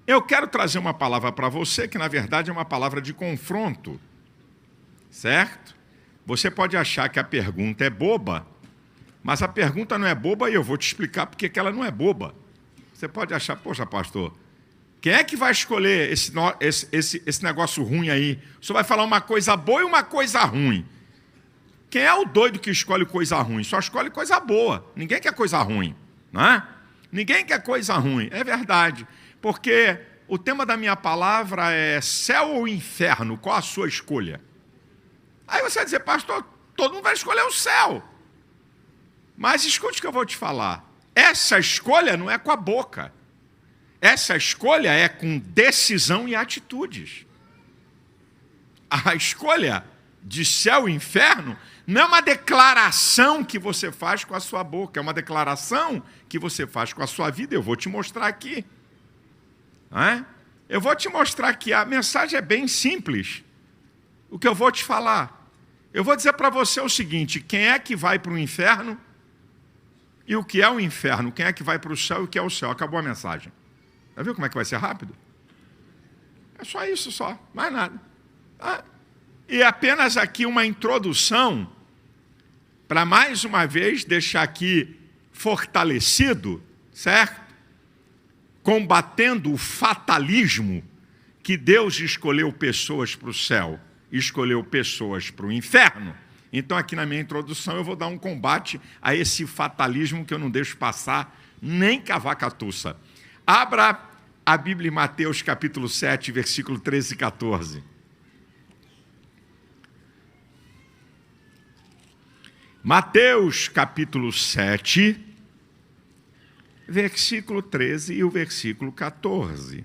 Eu quero trazer uma palavra para você que, na verdade, é uma palavra de confronto, certo? Você pode achar que a pergunta é boba, mas a pergunta não é boba e eu vou te explicar porque que ela não é boba. Você pode achar, poxa, pastor, quem é que vai escolher esse negócio ruim aí? O senhor vai falar uma coisa boa e uma coisa ruim. Quem é o doido que escolhe coisa ruim? Só escolhe coisa boa. Ninguém quer coisa ruim, não é? Ninguém quer coisa ruim, é verdade. Porque o tema da minha palavra é céu ou inferno, qual a sua escolha? Aí você vai dizer, pastor, todo mundo vai escolher o céu. Mas escute o que eu vou te falar. Essa escolha não é com a boca. Essa escolha é com decisão e atitudes. A escolha de céu e inferno não é uma declaração que você faz com a sua boca, é uma declaração que você faz com a sua vida. Eu vou te mostrar aqui. Eu vou te mostrar aqui. A mensagem é bem simples. O que eu vou te falar? Eu vou dizer para você o seguinte: quem é que vai para o inferno e o que é o inferno? Quem é que vai para o céu e o que é o céu? Acabou a mensagem. Já viu como é que vai ser rápido? É só isso, só, mais nada. E apenas aqui uma introdução para mais uma vez deixar aqui fortalecido, certo? Combatendo o fatalismo que Deus escolheu pessoas para o céu, escolheu pessoas para o inferno. Então, aqui na minha introdução, eu vou dar um combate a esse fatalismo que eu não deixo passar nem cavaca-tuça. Abra a Bíblia em Mateus, capítulo 7, versículo 13 e 14. Mateus, capítulo 7, versículo 13 e o versículo 14.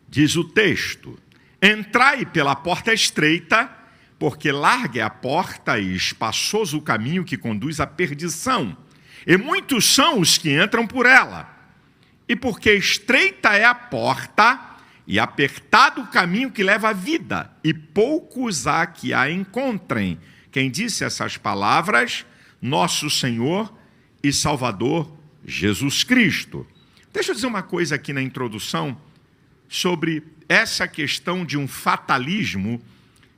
Diz o texto: entrai pela porta estreita, porque larga é a porta e espaçoso o caminho que conduz à perdição, e muitos são os que entram por ela. E porque estreita é a porta e apertado o caminho que leva à vida, e poucos há que a encontrem. Quem disse essas palavras? Nosso Senhor e Salvador Jesus Cristo. Deixa eu dizer uma coisa aqui na introdução sobre essa questão de um fatalismo,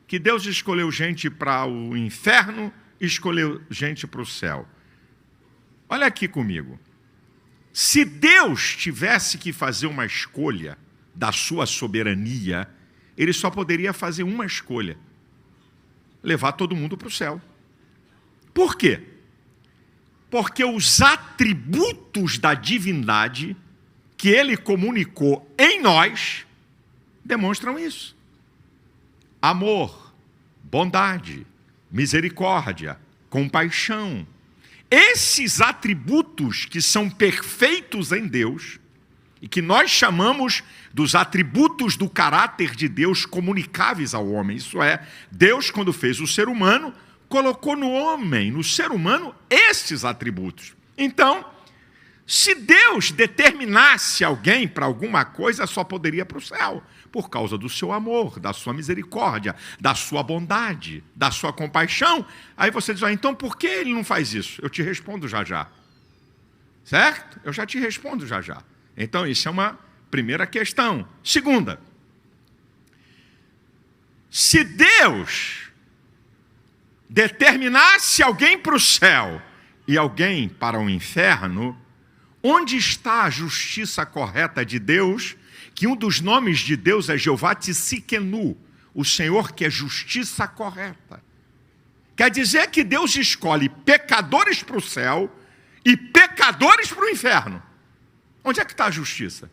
que Deus escolheu gente para o inferno e escolheu gente para o céu. Olha aqui comigo. Se Deus tivesse que fazer uma escolha da sua soberania, ele só poderia fazer uma escolha: levar todo mundo para o céu. Por quê? Porque os atributos da divindade que ele comunicou em nós demonstram isso: amor, bondade, misericórdia, compaixão. Esses atributos que são perfeitos em Deus e que nós chamamos dos atributos do caráter de Deus comunicáveis ao homem. Isso é, Deus, quando fez o ser humano, colocou no homem, no ser humano, esses atributos. Então, se Deus determinasse alguém para alguma coisa, só poderia para o céu, por causa do seu amor, da sua misericórdia, da sua bondade, da sua compaixão. Aí você diz, então por que ele não faz isso? Eu te respondo já já. Certo? Eu já te respondo já já. Então isso é uma primeira questão. Segunda, se Deus determinasse alguém para o céu e alguém para o inferno, onde está a justiça correta de Deus? Que um dos nomes de Deus é Jeová Tsidkenu, o Senhor que é justiça correta. Quer dizer que Deus escolhe pecadores para o céu e pecadores para o inferno. Onde é que está a justiça?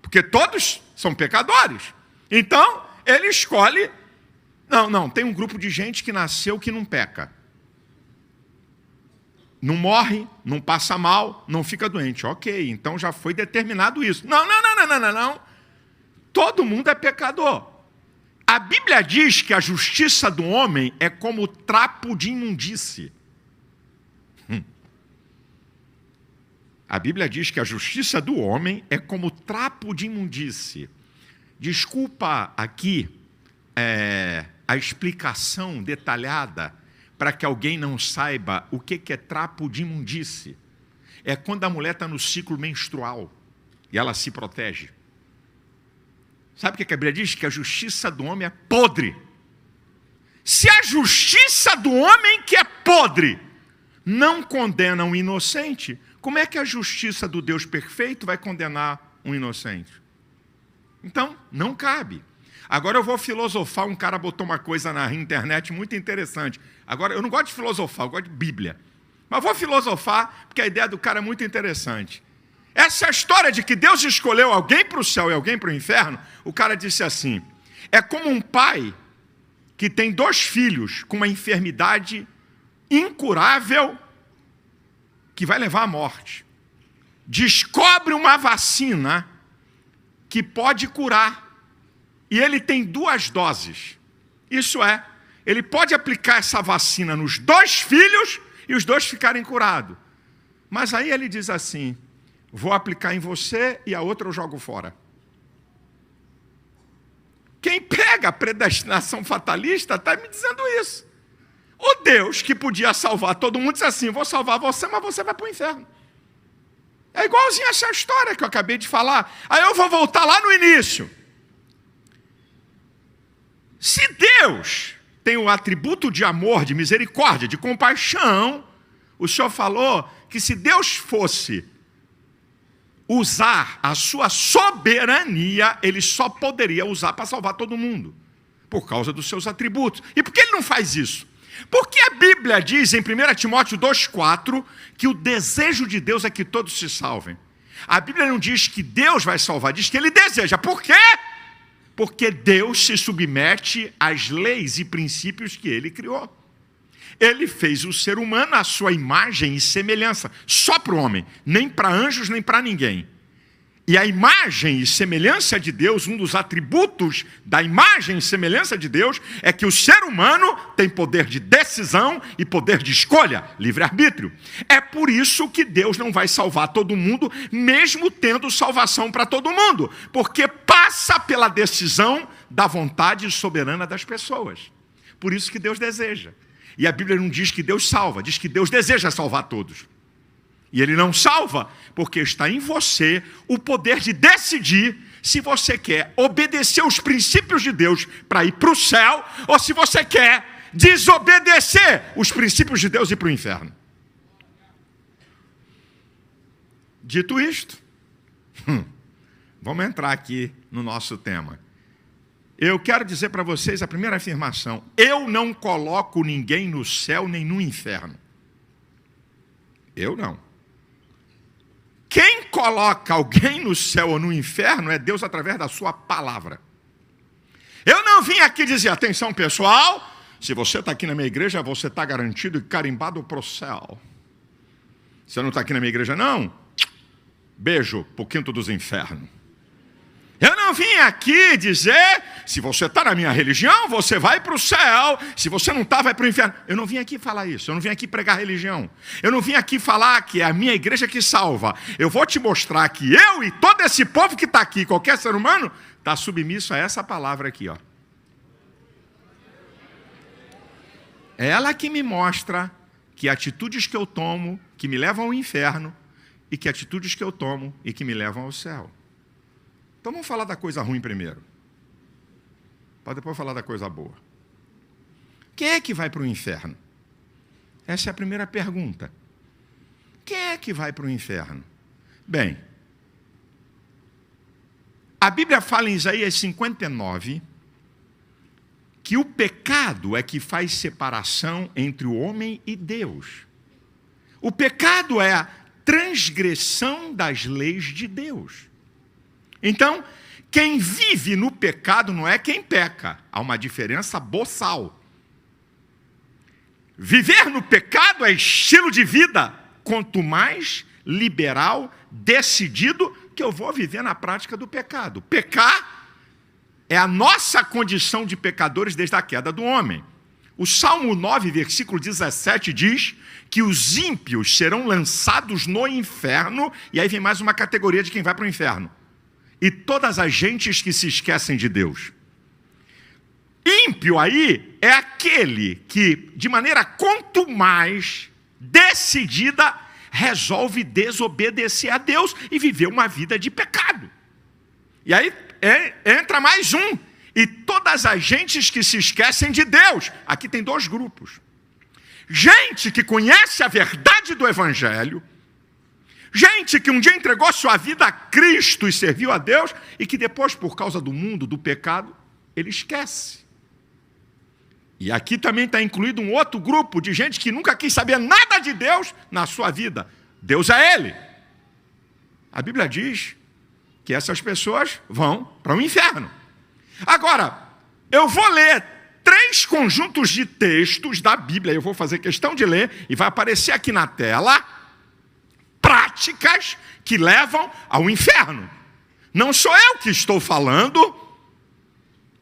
Porque todos são pecadores. Então, ele escolhe... Não, tem um grupo de gente que nasceu que não peca. Não morre, não passa mal, não fica doente. Ok, então já foi determinado isso. Não. Todo mundo é pecador. A Bíblia diz que a justiça do homem é como trapo de imundície. A Bíblia diz que a justiça do homem é como trapo de imundície. Desculpa aqui a explicação detalhada para que alguém não saiba o que é trapo de imundície. É quando a mulher está no ciclo menstrual e ela se protege. Sabe o que a Bíblia diz? Que a justiça do homem é podre. Se a justiça do homem que é podre não condena um inocente, como é que a justiça do Deus perfeito vai condenar um inocente? Então, não cabe. Agora eu vou filosofar, um cara botou uma coisa na internet muito interessante. Agora, eu não gosto de filosofar, eu gosto de Bíblia. Mas vou filosofar, porque a ideia do cara é muito interessante. Essa história de que Deus escolheu alguém para o céu e alguém para o inferno, o cara disse assim, é como um pai que tem 2 filhos com uma enfermidade incurável que vai levar à morte. Descobre uma vacina que pode curar. E ele tem 2 doses. Isso é, ele pode aplicar essa vacina nos 2 filhos e os 2 ficarem curados. Mas aí ele diz assim, vou aplicar em você e a outra eu jogo fora. Quem pega a predestinação fatalista está me dizendo isso. O Deus que podia salvar todo mundo disse assim, vou salvar você, mas você vai para o inferno. É igualzinho essa história que eu acabei de falar. Aí eu vou voltar lá no início. Se Deus tem o atributo de amor, de misericórdia, de compaixão, o Senhor falou que se Deus fosse usar a sua soberania, ele só poderia usar para salvar todo mundo, por causa dos seus atributos. E por que ele não faz isso? Porque a Bíblia diz em 1 Timóteo 2,4 que o desejo de Deus é que todos se salvem. A Bíblia não diz que Deus vai salvar, diz que ele deseja. Por quê? Porque Deus se submete às leis e princípios que ele criou. Ele fez o ser humano à sua imagem e semelhança, só para o homem, nem para anjos, nem para ninguém. E a imagem e semelhança de Deus, um dos atributos da imagem e semelhança de Deus, é que o ser humano tem poder de decisão e poder de escolha, livre-arbítrio. É por isso que Deus não vai salvar todo mundo, mesmo tendo salvação para todo mundo, porque passa pela decisão da vontade soberana das pessoas. Por isso que Deus deseja. E a Bíblia não diz que Deus salva, diz que Deus deseja salvar todos. E ele não salva, porque está em você o poder de decidir se você quer obedecer os princípios de Deus para ir para o céu, ou se você quer desobedecer os princípios de Deus e ir para o inferno. Dito isto, vamos entrar aqui no nosso tema. Eu quero dizer para vocês a primeira afirmação. Eu não coloco ninguém no céu nem no inferno. Eu não. Quem coloca alguém no céu ou no inferno é Deus através da sua palavra. Eu não vim aqui dizer, atenção pessoal, se você está aqui na minha igreja, você está garantido e carimbado para o céu. Você não está aqui na minha igreja não? Beijo para o quinto dos infernos. Eu não vim aqui dizer, se você está na minha religião, você vai para o céu. Se você não está, vai para o inferno. Eu não vim aqui falar isso. Eu não vim aqui pregar religião. Eu não vim aqui falar que é a minha igreja que salva. Eu vou te mostrar que eu e todo esse povo que está aqui, qualquer ser humano, está submisso a essa palavra aqui, ó. É ela que me mostra que atitudes que eu tomo, que me levam ao inferno, e que atitudes que eu tomo e que me levam ao céu. Então vamos falar da coisa ruim primeiro, para depois falar da coisa boa. Quem é que vai para o inferno? Essa é a primeira pergunta. Quem é que vai para o inferno? Bem, a Bíblia fala em Isaías 59 que o pecado é que faz separação entre o homem e Deus. O pecado é a transgressão das leis de Deus. Então, quem vive no pecado não é quem peca. Há uma diferença boçal. Viver no pecado é estilo de vida. Quanto mais liberal, decidido, que eu vou viver na prática do pecado. Pecar é a nossa condição de pecadores desde a queda do homem. O Salmo 9, versículo 17 diz que os ímpios serão lançados no inferno, e aí vem mais uma categoria de quem vai para o inferno. E todas as gentes que se esquecem de Deus. Ímpio aí é aquele que, de maneira quanto mais decidida, resolve desobedecer a Deus e viver uma vida de pecado. E aí entra mais um. E todas as gentes que se esquecem de Deus. Aqui tem dois grupos. Gente que conhece a verdade do Evangelho, gente que um dia entregou sua vida a Cristo e serviu a Deus, e que depois, por causa do mundo, do pecado, ele esquece. E aqui também está incluído um outro grupo de gente que nunca quis saber nada de Deus na sua vida. Deus é Ele. A Bíblia diz que essas pessoas vão para o inferno. Agora, eu vou ler 3 conjuntos de textos da Bíblia, eu vou fazer questão de ler, e vai aparecer aqui na tela, práticas que levam ao inferno. Não sou eu que estou falando,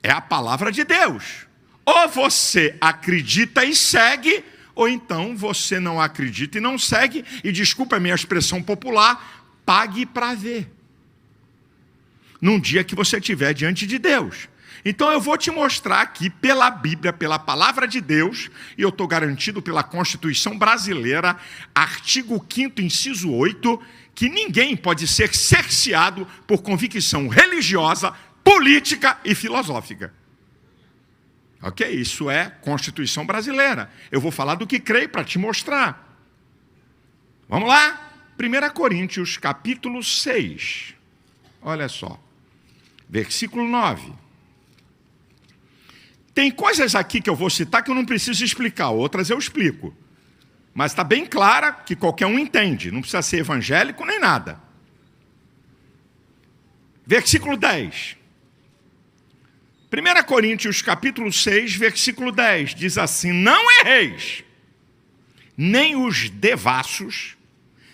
é a palavra de Deus. Ou você acredita e segue, ou então você não acredita e não segue, e desculpa a minha expressão popular, pague para ver. Num dia que você estiver diante de Deus. Então eu vou te mostrar aqui pela Bíblia, pela palavra de Deus, e eu estou garantido pela Constituição Brasileira, artigo 5º, inciso 8, que ninguém pode ser cerceado por convicção religiosa, política e filosófica. Ok? Isso é Constituição Brasileira. Eu vou falar do que creio para te mostrar. Vamos lá? 1 Coríntios, capítulo 6. Olha só. Versículo 9. Tem coisas aqui que eu vou citar que eu não preciso explicar, outras eu explico. Mas está bem clara que qualquer um entende, não precisa ser evangélico nem nada. Versículo 10. 1 Coríntios, capítulo 6, versículo 10, diz assim: não erreis, nem os devassos,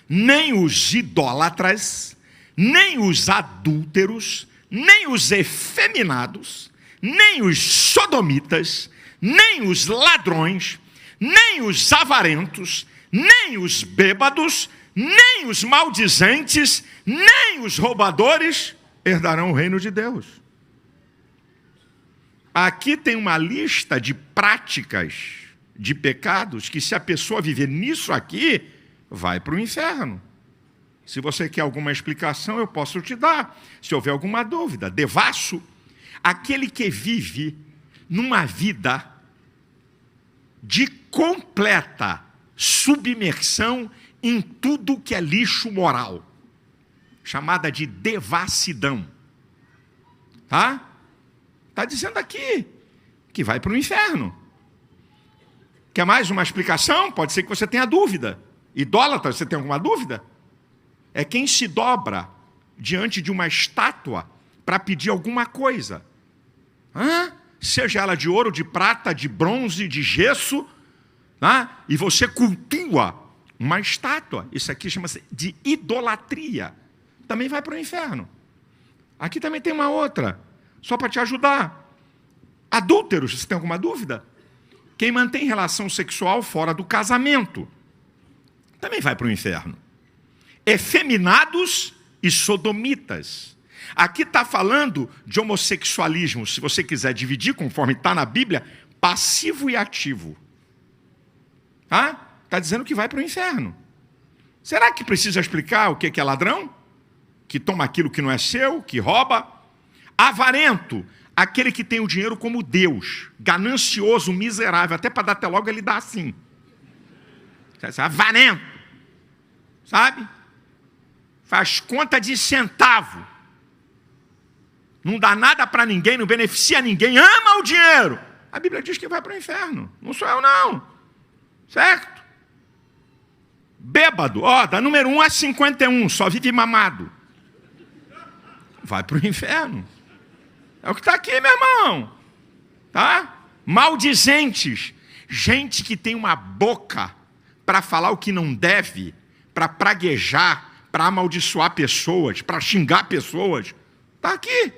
nem os idólatras, nem os adúlteros, nem os efeminados, nem os sodomitas, nem os ladrões, nem os avarentos, nem os bêbados, nem os maldizentes, nem os roubadores herdarão o reino de Deus. Aqui tem uma lista de práticas de pecados que, se a pessoa viver nisso aqui, vai para o inferno. Se você quer alguma explicação, eu posso te dar. Se houver alguma dúvida. Devasso, aquele que vive numa vida de completa submersão em tudo que é lixo moral, chamada de devassidão. Tá? Está dizendo aqui que vai para o inferno. Quer mais uma explicação? Pode ser que você tenha dúvida. Idólatra, você tem alguma dúvida? É quem se dobra diante de uma estátua para pedir alguma coisa. Seja ela de ouro, de prata, de bronze, de gesso, e você cultua uma estátua. Isso aqui chama-se de idolatria. Também vai para o inferno. Aqui também tem uma outra, só para te ajudar. Adúlteros, você tem alguma dúvida? Quem mantém relação sexual fora do casamento também vai para o inferno. Efeminados e sodomitas. Aqui está falando de homossexualismo, se você quiser dividir, conforme está na Bíblia, passivo e ativo. Está dizendo que vai para o inferno. Será que precisa explicar o que é ladrão? Que toma aquilo que não é seu, que rouba? Avarento, aquele que tem o dinheiro como Deus, ganancioso, miserável, até para dar até logo ele dá assim. Avarento, sabe? Faz conta de centavo. Não dá nada para ninguém, não beneficia ninguém, ama o dinheiro. A Bíblia diz que vai para o inferno. Não sou eu, não. Certo? Bêbado, da número 1 a 51, só vive mamado. Vai para o inferno. É o que está aqui, meu irmão. Tá? Maldizentes. Gente que tem uma boca para falar o que não deve, para praguejar, para amaldiçoar pessoas, para xingar pessoas. Está aqui.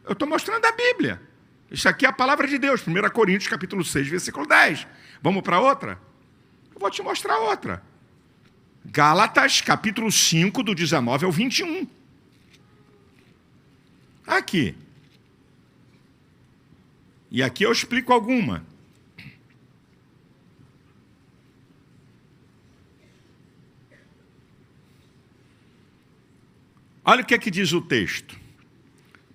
Eu estou mostrando a Bíblia. Isso aqui é a palavra de Deus. 1 Coríntios, capítulo 6, versículo 10. Vamos para outra? Eu vou te mostrar outra. Gálatas, capítulo 5, do 19 ao 21. Aqui. E aqui eu explico alguma. Olha o que é que diz o texto.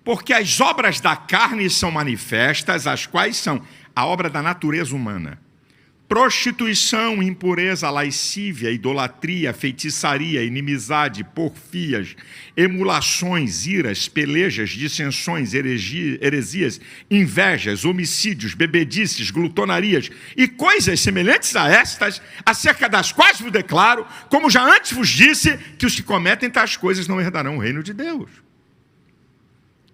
Porque as obras da carne são manifestas, as quais são a obra da natureza humana. Prostituição, impureza, lascívia, idolatria, feitiçaria, inimizade, porfias, emulações, iras, pelejas, dissensões, heresias, invejas, homicídios, bebedices, glutonarias e coisas semelhantes a estas, acerca das quais vos declaro, como já antes vos disse, que os que cometem tais coisas não herdarão o reino de Deus.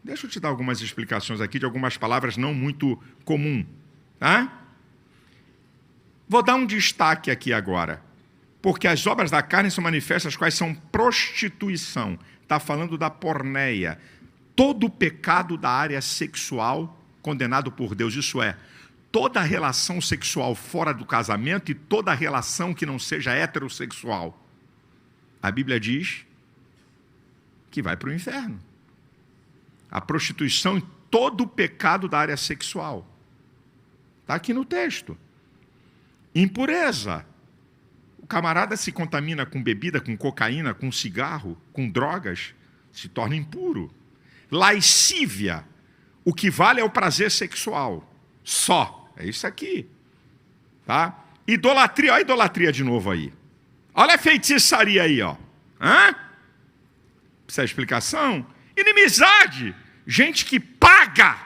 Deixa eu te dar algumas explicações aqui de algumas palavras não muito comuns, tá? Vou dar um destaque aqui agora. Porque as obras da carne são manifestas, quais são prostituição. Está falando da porneia. Todo pecado da área sexual condenado por Deus. Isso é, toda relação sexual fora do casamento e toda relação que não seja heterossexual. A Bíblia diz que vai para o inferno. A prostituição e todo pecado da área sexual. Está aqui no texto. Impureza. O camarada se contamina com bebida, com cocaína, com cigarro, com drogas, se torna impuro. Lascívia. O que vale é o prazer sexual. Só. É isso aqui. Tá? Idolatria. Olha a idolatria de novo aí. Olha a feitiçaria aí, ó. Hã? Precisa de explicação? Inimizade. Gente que paga.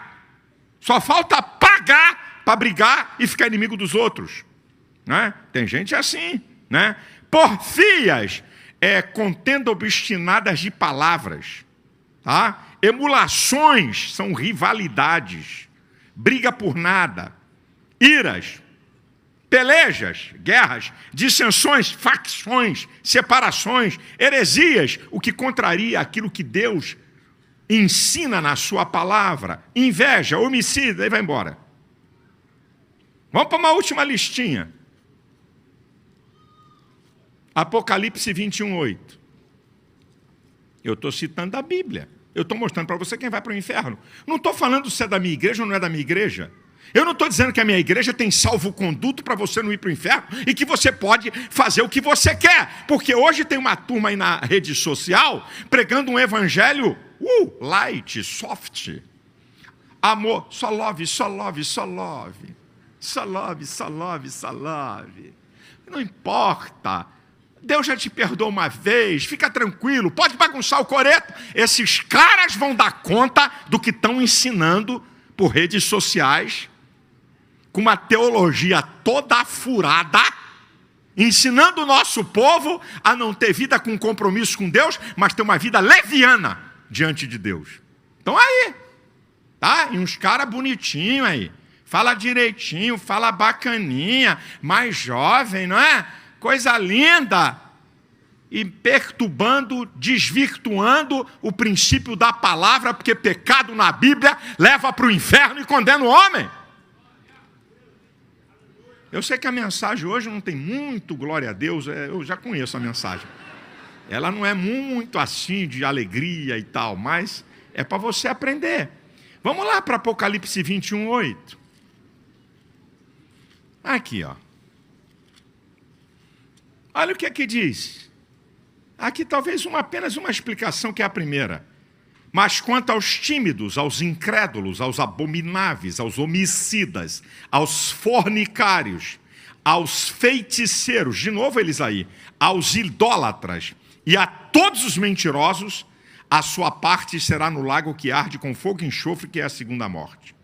Só falta pagar para brigar e ficar inimigo dos outros. Né? Tem gente assim, né? Porfias, contenda obstinadas de palavras, tá? Emulações são rivalidades, briga por nada, iras, pelejas, guerras, dissensões, facções, separações, heresias, o que contraria aquilo que Deus ensina na sua palavra, inveja, homicídio, aí vai embora. Vamos para uma última listinha. Apocalipse 21:8. Eu estou citando a Bíblia. Eu estou mostrando para você quem vai para o inferno. Não estou falando se é da minha igreja ou não é da minha igreja. Eu não estou dizendo que a minha igreja tem salvo-conduto para você não ir para o inferno e que você pode fazer o que você quer. Porque hoje tem uma turma aí na rede social pregando um evangelho light, soft. Amor, só love, só love, só love. Só love, só love, só love. Não importa. Deus já te perdoou uma vez, fica tranquilo, pode bagunçar o coreto. Esses caras vão dar conta do que estão ensinando por redes sociais, com uma teologia toda furada, ensinando o nosso povo a não ter vida com compromisso com Deus, mas ter uma vida leviana diante de Deus. Então aí, tá? E uns caras bonitinhos aí, fala direitinho, fala bacaninha, mais jovem, não é? Coisa linda, e perturbando, desvirtuando o princípio da palavra, porque pecado na Bíblia leva para o inferno e condena o homem. Eu sei que a mensagem hoje não tem muito glória a Deus, eu já conheço a mensagem. Ela não é muito assim de alegria e tal, mas é para você aprender. Vamos lá para Apocalipse 21:8. Aqui, ó. Olha o que aqui diz. Aqui talvez apenas uma explicação, que é a primeira. Mas quanto aos tímidos, aos incrédulos, aos abomináveis, aos homicidas, aos fornicários, aos feiticeiros, de novo eles aí, aos idólatras e a todos os mentirosos, a sua parte será no lago que arde com fogo e enxofre, que é a segunda morte.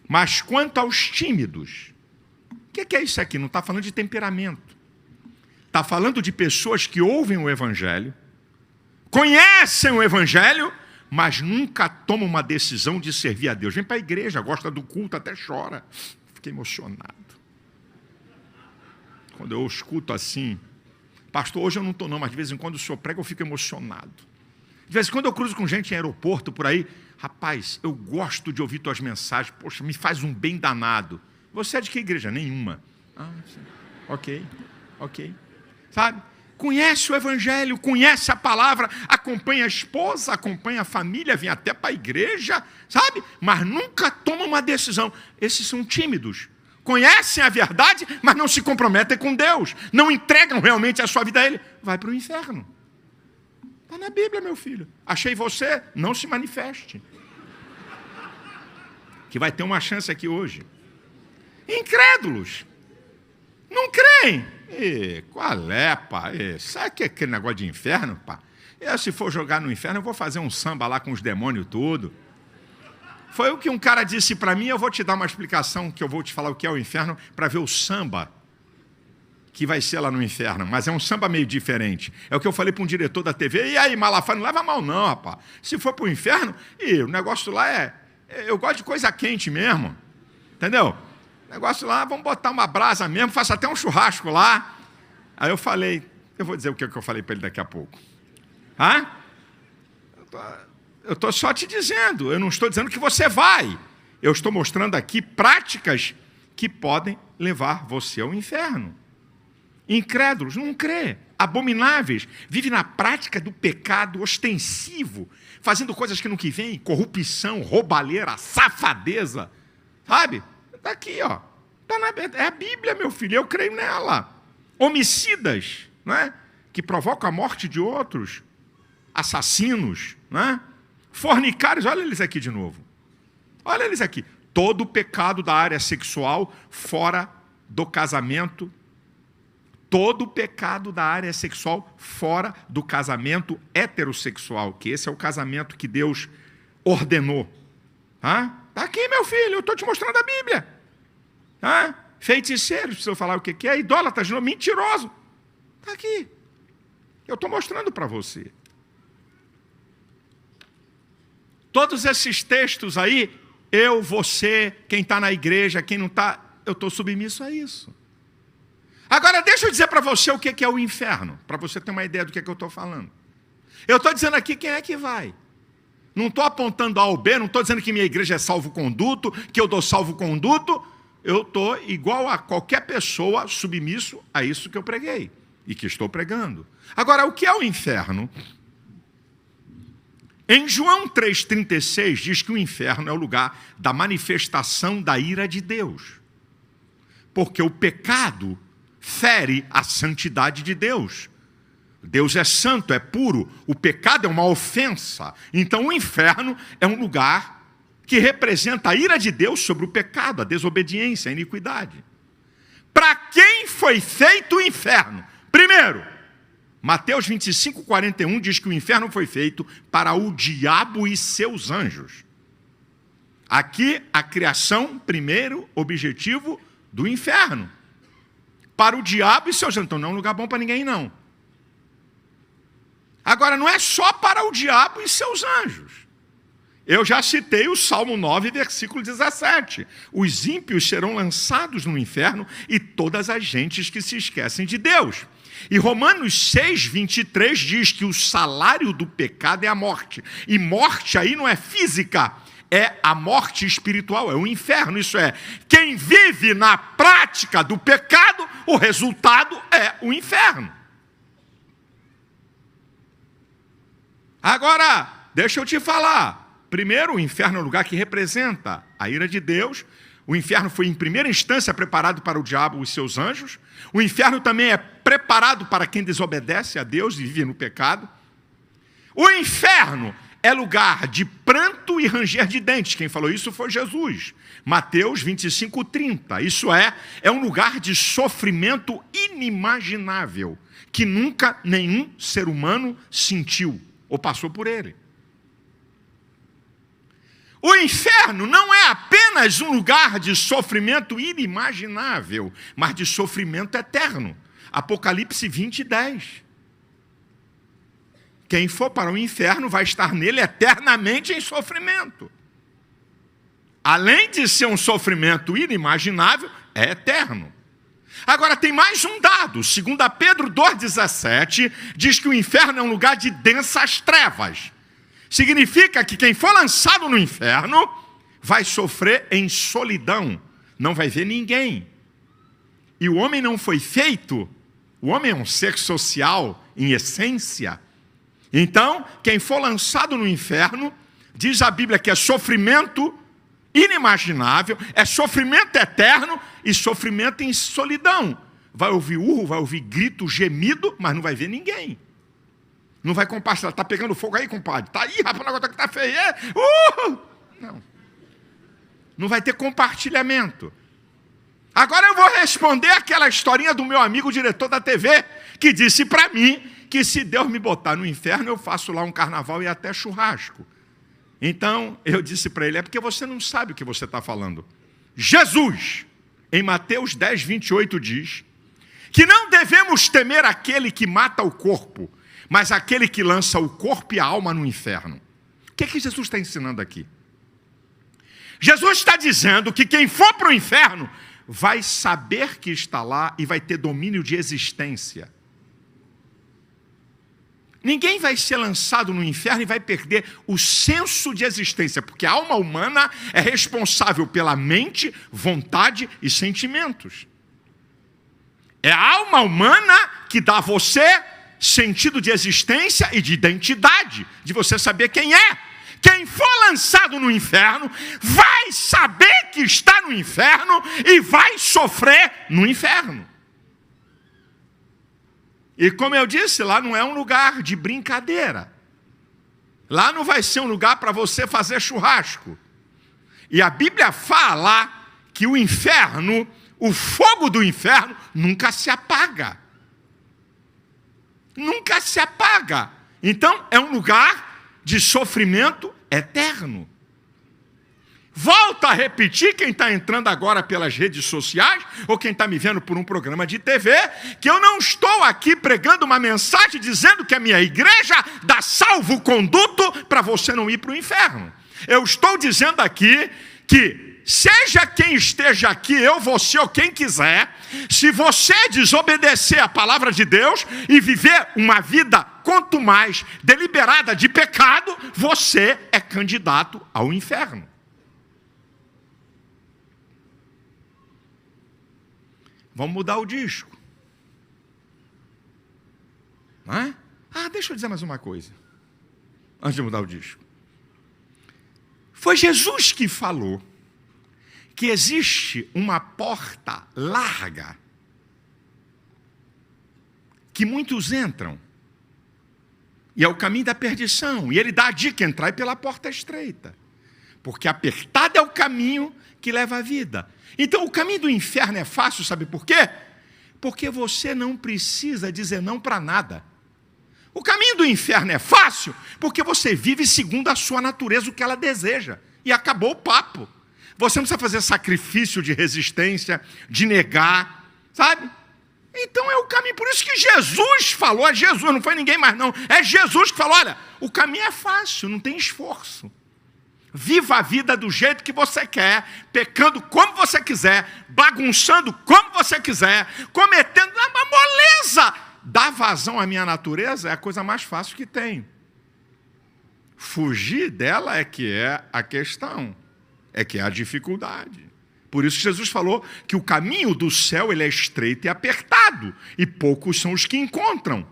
Mas quanto aos tímidos, o que é isso aqui? Não está falando de temperamento. Está falando de pessoas que ouvem o Evangelho, conhecem o Evangelho, mas nunca tomam uma decisão de servir a Deus. Vem para a igreja, gosta do culto, até chora. Fiquei emocionado. Quando eu escuto assim, pastor, hoje eu não estou não, mas de vez em quando o senhor prega, eu fico emocionado. De vez em quando eu cruzo com gente em aeroporto por aí, rapaz, eu gosto de ouvir tuas mensagens, poxa, me faz um bem danado. Você é de que igreja? Nenhuma. Ah, sim. Ok. Sabe? conhece o evangelho, conhece a palavra, acompanha a esposa, acompanha a família, vem até para a igreja, sabe? Mas nunca toma uma decisão. Esses são tímidos. Conhecem a verdade, mas não se comprometem com Deus. Não entregam realmente a sua vida a Ele. Vai para o inferno. Está na Bíblia, meu filho. Achei você, não se manifeste. Que vai ter uma chance aqui hoje. Incrédulos. Não creem. Qual é, pá? Sabe que é aquele negócio de inferno, pá? Se for jogar no inferno, eu vou fazer um samba lá com os demônios tudo. Foi o que um cara disse para mim, eu vou te dar uma explicação, que eu vou te falar o que é o inferno, para ver o samba que vai ser lá no inferno. Mas é um samba meio diferente. É o que eu falei para um diretor da TV. E aí, Malafaia, não leva mal não, rapaz. Se for para o inferno, o negócio lá eu gosto de coisa quente mesmo. Entendeu? O negócio lá, vamos botar uma brasa mesmo, faço até um churrasco lá. Aí eu falei, eu vou dizer o que eu falei para ele daqui a pouco. Eu estou só te dizendo, eu não estou dizendo que você vai. Eu estou mostrando aqui práticas que podem levar você ao inferno. Incrédulos, não crê. Abomináveis, vive na prática do pecado ostensivo, fazendo coisas que não que vem, corrupção, roubalheira, safadeza, sabe? Está aqui, ó. É a Bíblia, meu filho, eu creio nela. Homicidas, não é? Que provocam a morte de outros. Assassinos, não é? Fornicários, olha eles aqui de novo. Olha eles aqui. Todo pecado da área sexual fora do casamento. Todo pecado da área sexual fora do casamento heterossexual, que esse é o casamento que Deus ordenou. Está aqui, meu filho, eu estou te mostrando a Bíblia. Feiticeiros, preciso falar o que é, idólatras, mentiroso. Está aqui. Eu estou mostrando para você. Todos esses textos aí, eu, você, quem está na igreja, quem não está, eu estou submisso a isso. Agora, deixa eu dizer para você o que é o inferno, para você ter uma ideia do que eu estou falando. Eu estou dizendo aqui quem é que vai. Não estou apontando A ou B, não estou dizendo que minha igreja é salvo-conduto, que eu dou salvo-conduto. Eu estou igual a qualquer pessoa submisso a isso que eu preguei e que estou pregando. Agora, o que é o inferno? Em João 3,36 diz que o inferno é o lugar da manifestação da ira de Deus. Porque o pecado fere a santidade de Deus. Deus é santo, é puro. O pecado é uma ofensa. Então o inferno é um lugar que representa a ira de Deus sobre o pecado, a desobediência, a iniquidade. Para quem foi feito o inferno? Primeiro, Mateus 25:41 diz que o inferno foi feito para o diabo e seus anjos. Aqui, a criação, primeiro objetivo do inferno. Para o diabo e seus anjos. Então não é um lugar bom para ninguém, não. Agora, não é só para o diabo e seus anjos. Eu já citei o Salmo 9, versículo 17. Os ímpios serão lançados no inferno e todas as gentes que se esquecem de Deus. E Romanos 6, 23 diz que o salário do pecado é a morte. E morte aí não é física, é a morte espiritual, é o inferno. Isso é, quem vive na prática do pecado, o resultado é o inferno. Agora, deixa eu te falar. Primeiro, o inferno é um lugar que representa a ira de Deus. O inferno foi, em primeira instância, preparado para o diabo e os seus anjos. O inferno também é preparado para quem desobedece a Deus e vive no pecado. O inferno é lugar de pranto e ranger de dentes. Quem falou isso foi Jesus. Mateus 25:30. Isso é um lugar de sofrimento inimaginável, que nunca nenhum ser humano sentiu ou passou por ele. O inferno não é apenas um lugar de sofrimento inimaginável, mas de sofrimento eterno. Apocalipse 20:10. Quem for para o inferno vai estar nele eternamente em sofrimento. Além de ser um sofrimento inimaginável, é eterno. Agora tem mais um dado. 2 Pedro 2,17 diz que o inferno é um lugar de densas trevas. Significa que quem for lançado no inferno vai sofrer em solidão, não vai ver ninguém. E o homem não foi feito O homem é um ser social em essência. Então, quem for lançado no inferno, diz a Bíblia que é sofrimento inimaginável, é sofrimento eterno e sofrimento em solidão. Vai ouvir urro, vai ouvir grito, gemido, mas não vai ver ninguém. Não vai compartilhar. Está pegando fogo aí, compadre? Está aí, rapaz, o negócio aqui está feio. Não. Não vai ter compartilhamento. Agora eu vou responder aquela historinha do meu amigo diretor da TV, que disse para mim que se Deus me botar no inferno, eu faço lá um carnaval e até churrasco. Então, eu disse para ele, é porque você não sabe o que você está falando. Jesus, em Mateus 10, 28, diz que não devemos temer aquele que mata o corpo, mas aquele que lança o corpo e a alma no inferno. O que é que Jesus está ensinando aqui? Jesus está dizendo que quem for para o inferno vai saber que está lá e vai ter domínio de existência. Ninguém vai ser lançado no inferno e vai perder o senso de existência, porque a alma humana é responsável pela mente, vontade e sentimentos. É a alma humana que dá a você sentido de existência e de identidade, de você saber quem é. Quem for lançado no inferno vai saber que está no inferno e vai sofrer no inferno. E como eu disse, lá não é um lugar de brincadeira. Lá não vai ser um lugar para você fazer churrasco. E a Bíblia fala que o inferno, o fogo do inferno, nunca se apaga. Nunca se apaga. Então, é um lugar de sofrimento eterno. Volto a repetir, quem está entrando agora pelas redes sociais, ou quem está me vendo por um programa de TV, que eu não estou aqui pregando uma mensagem dizendo que a minha igreja dá salvo-conduto para você não ir para o inferno. Eu estou dizendo aqui que, seja quem esteja aqui, eu, você ou quem quiser, se você desobedecer a palavra de Deus e viver uma vida quanto mais deliberada de pecado, você é candidato ao inferno. Vamos mudar o disco. Não é? Deixa eu dizer mais uma coisa, antes de mudar o disco. Foi Jesus que falou que existe uma porta larga que muitos entram, e é o caminho da perdição, e ele dá a dica: entrai pela porta estreita, porque apertado é o caminho que leva à vida. Então o caminho do inferno é fácil, sabe por quê? Porque você não precisa dizer não para nada. O caminho do inferno é fácil porque você vive segundo a sua natureza, o que ela deseja, e acabou o papo. Você não precisa fazer sacrifício de resistência, de negar, sabe? Então é o caminho. Por isso que Jesus falou, é Jesus, não foi ninguém mais não. É Jesus que falou, olha, o caminho é fácil, não tem esforço. Viva a vida do jeito que você quer, pecando como você quiser, bagunçando como você quiser, cometendo uma moleza. Dar vazão à minha natureza é a coisa mais fácil que tem. Fugir dela é que é a questão, é que é a dificuldade. Por isso Jesus falou que o caminho do céu ele é estreito e apertado, e poucos são os que encontram.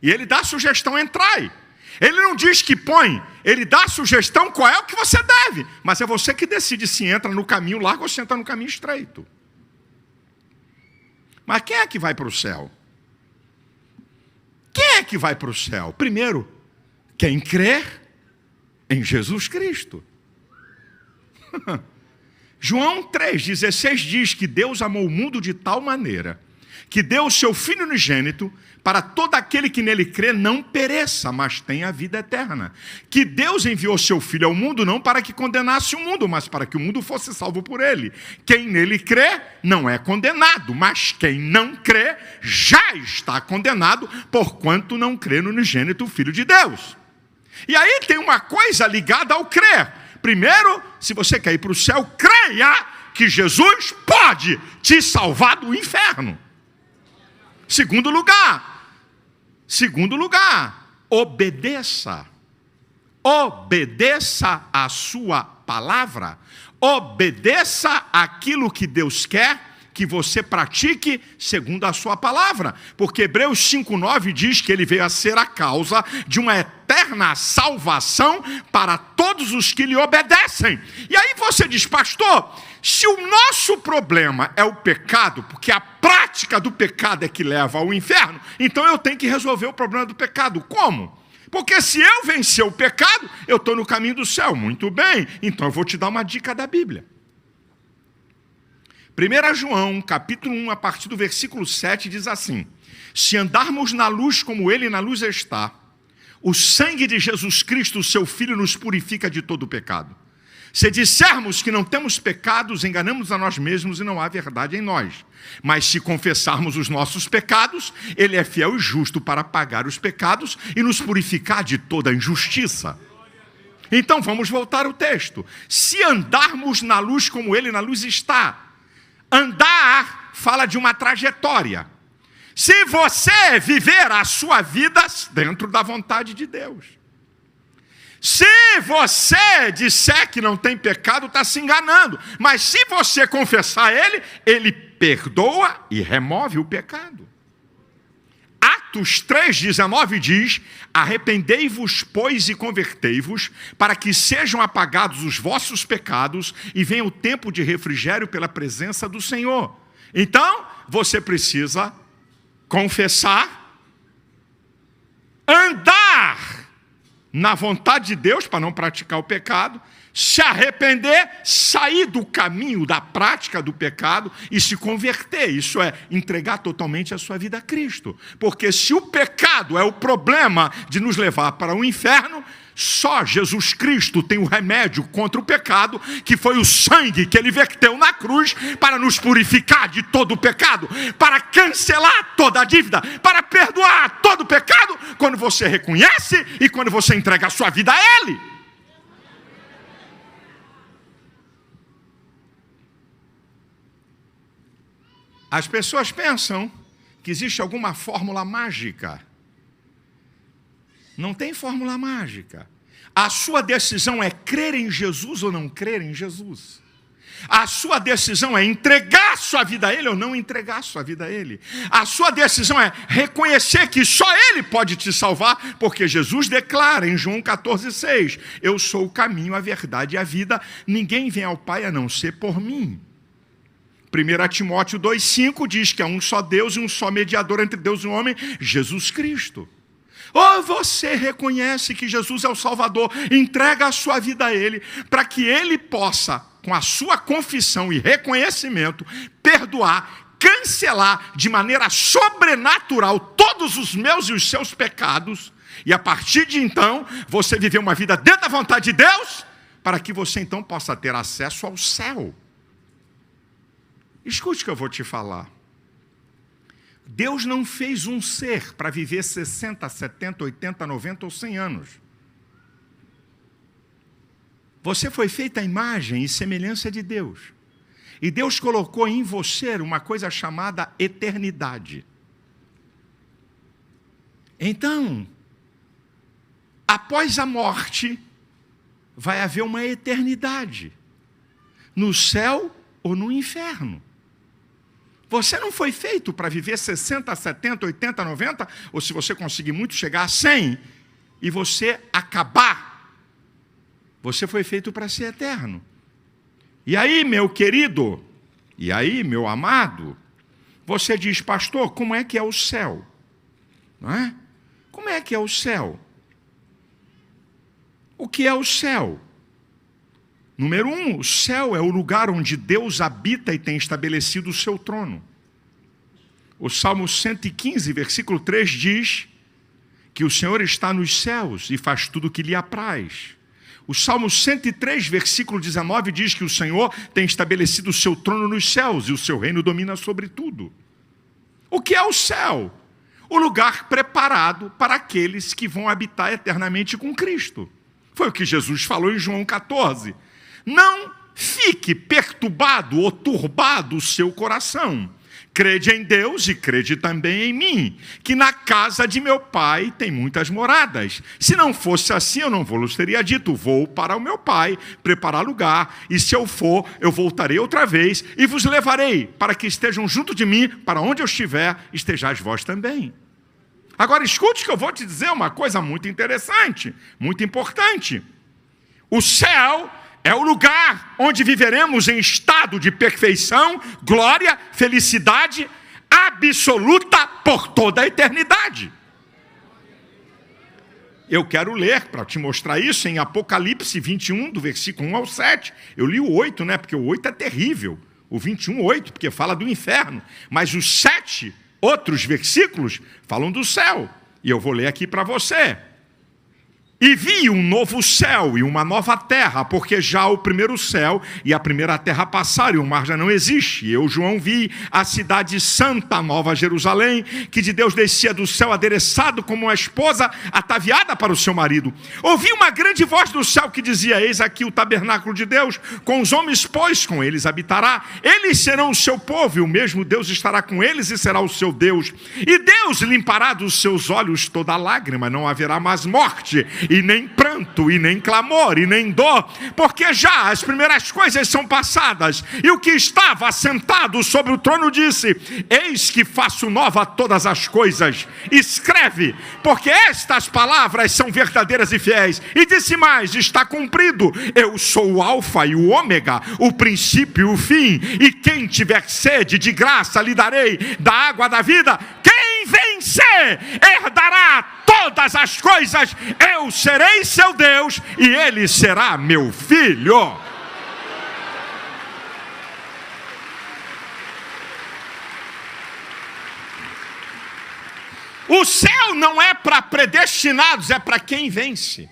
E ele dá a sugestão: entrai. Ele não diz que põe, ele dá a sugestão qual é o que você deve, mas é você que decide se entra no caminho largo ou se entra no caminho estreito. Mas quem é que vai para o céu? Quem é que vai para o céu? Primeiro, quem crê em Jesus Cristo. João 3,16 diz que Deus amou o mundo de tal maneira que deu o seu Filho unigênito para todo aquele que nele crê não pereça, mas tenha a vida eterna. Que Deus enviou seu Filho ao mundo não para que condenasse o mundo, mas para que o mundo fosse salvo por ele. Quem nele crê não é condenado, mas quem não crê já está condenado, porquanto não crê no unigênito Filho de Deus. E aí tem uma coisa ligada ao crer. Primeiro, se você quer ir para o céu, creia que Jesus pode te salvar do inferno. Segundo lugar, obedeça. Obedeça a sua palavra. Obedeça aquilo que Deus quer que você pratique segundo a sua palavra, porque Hebreus 5:9 diz que ele veio a ser a causa de uma eterna salvação para todos os que lhe obedecem. E aí você diz, pastor, se o nosso problema é o pecado, porque a prática do pecado é que leva ao inferno, então eu tenho que resolver o problema do pecado. Como? Porque se eu vencer o pecado, eu estou no caminho do céu. Muito bem, então eu vou te dar uma dica da Bíblia. 1 João, capítulo 1, a partir do versículo 7, diz assim: se andarmos na luz como ele na luz está, o sangue de Jesus Cristo, seu Filho, nos purifica de todo o pecado. Se dissermos que não temos pecados, enganamos a nós mesmos e não há verdade em nós. Mas se confessarmos os nossos pecados, ele é fiel e justo para apagar os pecados e nos purificar de toda a injustiça. Então vamos voltar ao texto. Se andarmos na luz como ele na luz está. Andar fala de uma trajetória. Se você viver a sua vida dentro da vontade de Deus. Se você disser que não tem pecado, está se enganando. Mas se você confessar ele, ele perdoa e remove o pecado. Atos 3,19 diz: arrependei-vos, pois, e convertei-vos, para que sejam apagados os vossos pecados e venha o tempo de refrigério pela presença do Senhor. Então, você precisa confessar, andar na vontade de Deus para não praticar o pecado, se arrepender, sair do caminho da prática do pecado e se converter. Isso é entregar totalmente a sua vida a Cristo. Porque se o pecado é o problema de nos levar para o inferno, só Jesus Cristo tem o remédio contra o pecado, que foi o sangue que ele verteu na cruz para nos purificar de todo o pecado, para cancelar toda a dívida, para perdoar todo o pecado, quando você reconhece e quando você entrega a sua vida a ele. As pessoas pensam que existe alguma fórmula mágica. Não tem fórmula mágica. A sua decisão é crer em Jesus ou não crer em Jesus. A sua decisão é entregar sua vida a ele ou não entregar sua vida a ele. A sua decisão é reconhecer que só ele pode te salvar, porque Jesus declara em João 14,6: eu sou o caminho, a verdade e a vida, ninguém vem ao Pai a não ser por mim. 1 Timóteo 2,5 diz que há um só Deus e um só mediador entre Deus e o homem, Jesus Cristo. Ou você reconhece que Jesus é o Salvador, entrega a sua vida a ele, para que ele possa, com a sua confissão e reconhecimento, perdoar, cancelar de maneira sobrenatural todos os meus e os seus pecados, e a partir de então, você viver uma vida dentro da vontade de Deus, para que você então possa ter acesso ao céu. Escute o que eu vou te falar. Deus não fez um ser para viver 60, 70, 80, 90 ou 100 anos. Você foi feita à imagem e semelhança de Deus. E Deus colocou em você uma coisa chamada eternidade. Então, após a morte, vai haver uma eternidade. No céu ou no inferno. Você não foi feito para viver 60, 70, 80, 90, ou se você conseguir muito, chegar a 100, e você acabar. Você foi feito para ser eterno. E aí, meu querido, e aí, meu amado, você diz, pastor, como é que é o céu? Não é? Como é que é o céu? O que é o céu? Número 1, o céu é o lugar onde Deus habita e tem estabelecido o seu trono. O Salmo 115, versículo 3 diz que o Senhor está nos céus e faz tudo o que lhe apraz. O Salmo 103, versículo 19 diz que o Senhor tem estabelecido o seu trono nos céus e o seu reino domina sobre tudo. O que é o céu? O lugar preparado para aqueles que vão habitar eternamente com Cristo. Foi o que Jesus falou em João 14. Não fique perturbado ou turbado o seu coração. Crede em Deus e crede também em mim, que na casa de meu pai tem muitas moradas. Se não fosse assim, eu não vos teria dito, vou para o meu pai, preparar lugar, e se eu for, eu voltarei outra vez, e vos levarei, para que estejam junto de mim, para onde eu estiver, estejais vós também. Agora escute que eu vou te dizer uma coisa muito interessante, muito importante. O céu é o lugar onde viveremos em estado de perfeição, glória, felicidade absoluta por toda a eternidade. Eu quero ler, para te mostrar isso, em Apocalipse 21, do versículo 1 ao 7. Eu li o 8, né? Porque o 8 é terrível. O 21, 8, porque fala do inferno. Mas os 7 outros versículos falam do céu. E eu vou ler aqui para você. E vi um novo céu e uma nova terra, porque já o primeiro céu e a primeira terra passaram e o mar já não existe. Eu, João, vi a cidade santa, Nova Jerusalém, que de Deus descia do céu adereçado como uma esposa ataviada para o seu marido. Ouvi uma grande voz do céu que dizia, eis aqui o tabernáculo de Deus, com os homens, pois com eles habitará. Eles serão o seu povo e o mesmo Deus estará com eles e será o seu Deus. E Deus limpará dos seus olhos toda lágrima, não haverá mais morte, e nem pranto, e nem clamor, e nem dor, porque já as primeiras coisas são passadas. E o que estava assentado sobre o trono disse, eis que faço nova todas as coisas. Escreve, porque estas palavras são verdadeiras e fiéis. E disse mais, está cumprido. Eu sou o alfa e o ômega, o princípio e o fim. E quem tiver sede, de graça lhe darei da água da vida. Quem vencer, herdará todas as coisas. Eu serei seu Deus e ele será meu filho. O céu não é para predestinados, é para quem vence.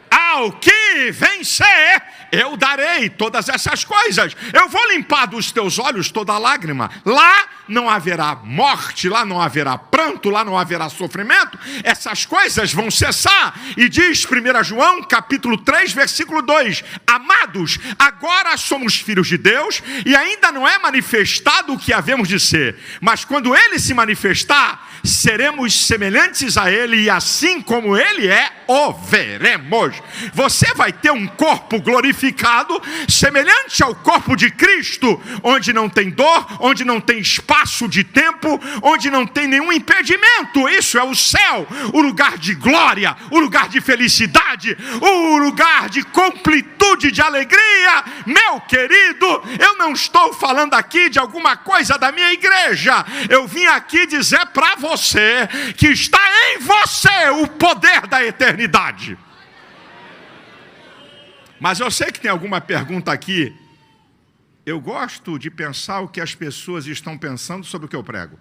Ao que vencer, eu darei todas essas coisas. Eu vou limpar dos teus olhos toda lágrima. Lá não haverá morte, lá não haverá pranto, lá não haverá sofrimento. Essas coisas vão cessar. E diz 1 João, capítulo 3, versículo 2. Amados, agora somos filhos de Deus e ainda não é manifestado o que havemos de ser. Mas quando ele se manifestar, seremos semelhantes a ele e assim como ele é, o veremos. Você vai ter um corpo glorificado, semelhante ao corpo de Cristo, onde não tem dor, onde não tem espaço de tempo, onde não tem nenhum impedimento. Isso é o céu, o lugar de glória, o lugar de felicidade, o lugar de completude, de alegria. Meu querido, eu não estou falando aqui de alguma coisa da minha igreja. Eu vim aqui dizer para você que está em você o poder da eternidade. Mas eu sei que tem alguma pergunta aqui. Eu gosto de pensar o que as pessoas estão pensando sobre o que eu prego.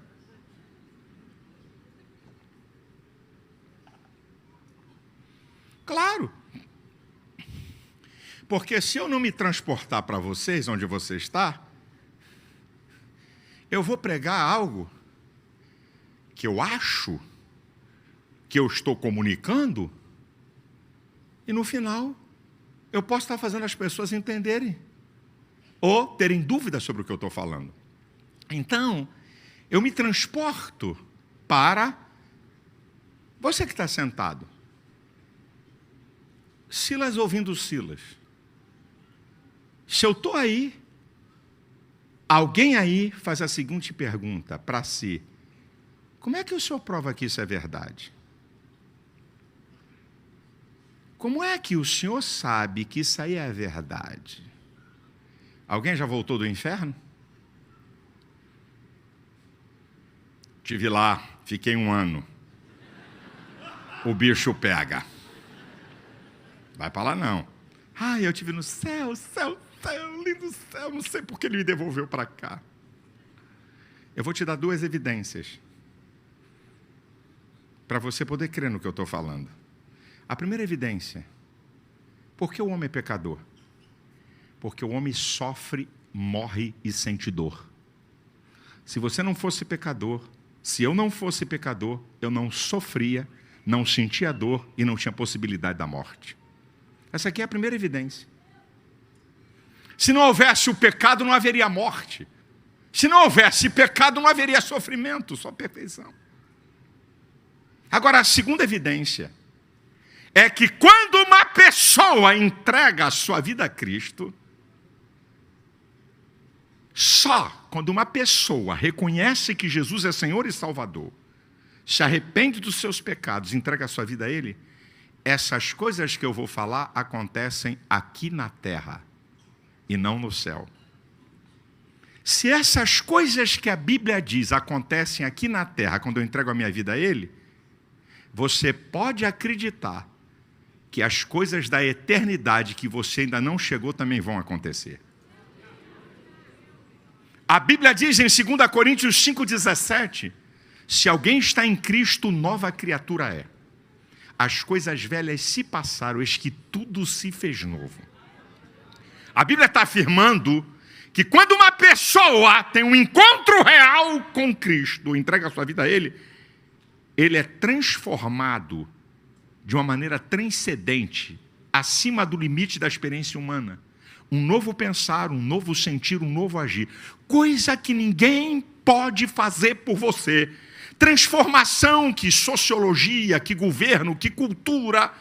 Claro. Porque se eu não me transportar para vocês, onde você está, eu vou pregar algo que eu acho que eu estou comunicando e no final eu posso estar fazendo as pessoas entenderem ou terem dúvidas sobre o que eu estou falando. Então, eu me transporto para você que está sentado. Silas ouvindo Silas. Se eu estou aí, alguém aí faz a seguinte pergunta para si. Como é que o senhor prova que isso é verdade? Como é que o senhor sabe que isso aí é verdade? Alguém já voltou do inferno? Estive lá, fiquei 1 ano. O bicho pega. Vai para lá não. Eu estive no céu, lindo céu, não sei por que ele me devolveu para cá. Eu vou te dar 2 evidências para você poder crer no que eu estou falando. A primeira evidência, por que o homem é pecador? Porque o homem sofre, morre e sente dor. Se você não fosse pecador, se eu não fosse pecador, eu não sofria, não sentia dor e não tinha possibilidade da morte. Essa aqui é a primeira evidência. Se não houvesse o pecado, não haveria morte. Se não houvesse pecado, não haveria sofrimento, só perfeição. Agora, a segunda evidência é que quando uma pessoa entrega a sua vida a Cristo, só quando uma pessoa reconhece que Jesus é Senhor e Salvador, se arrepende dos seus pecados, entrega a sua vida a Ele, essas coisas que eu vou falar acontecem aqui na terra e não no céu. Se essas coisas que a Bíblia diz acontecem aqui na terra, quando eu entrego a minha vida a Ele, você pode acreditar que as coisas da eternidade que você ainda não chegou também vão acontecer. A Bíblia diz em 2 Coríntios 5,17, se alguém está em Cristo, nova criatura é. As coisas velhas se passaram, eis que tudo se fez novo. A Bíblia está afirmando que quando uma pessoa tem um encontro real com Cristo, entrega a sua vida a Ele, ele é transformado de uma maneira transcendente, acima do limite da experiência humana. Um novo pensar, um novo sentir, um novo agir. Coisa que ninguém pode fazer por você. Transformação que sociologia, que governo, que cultura,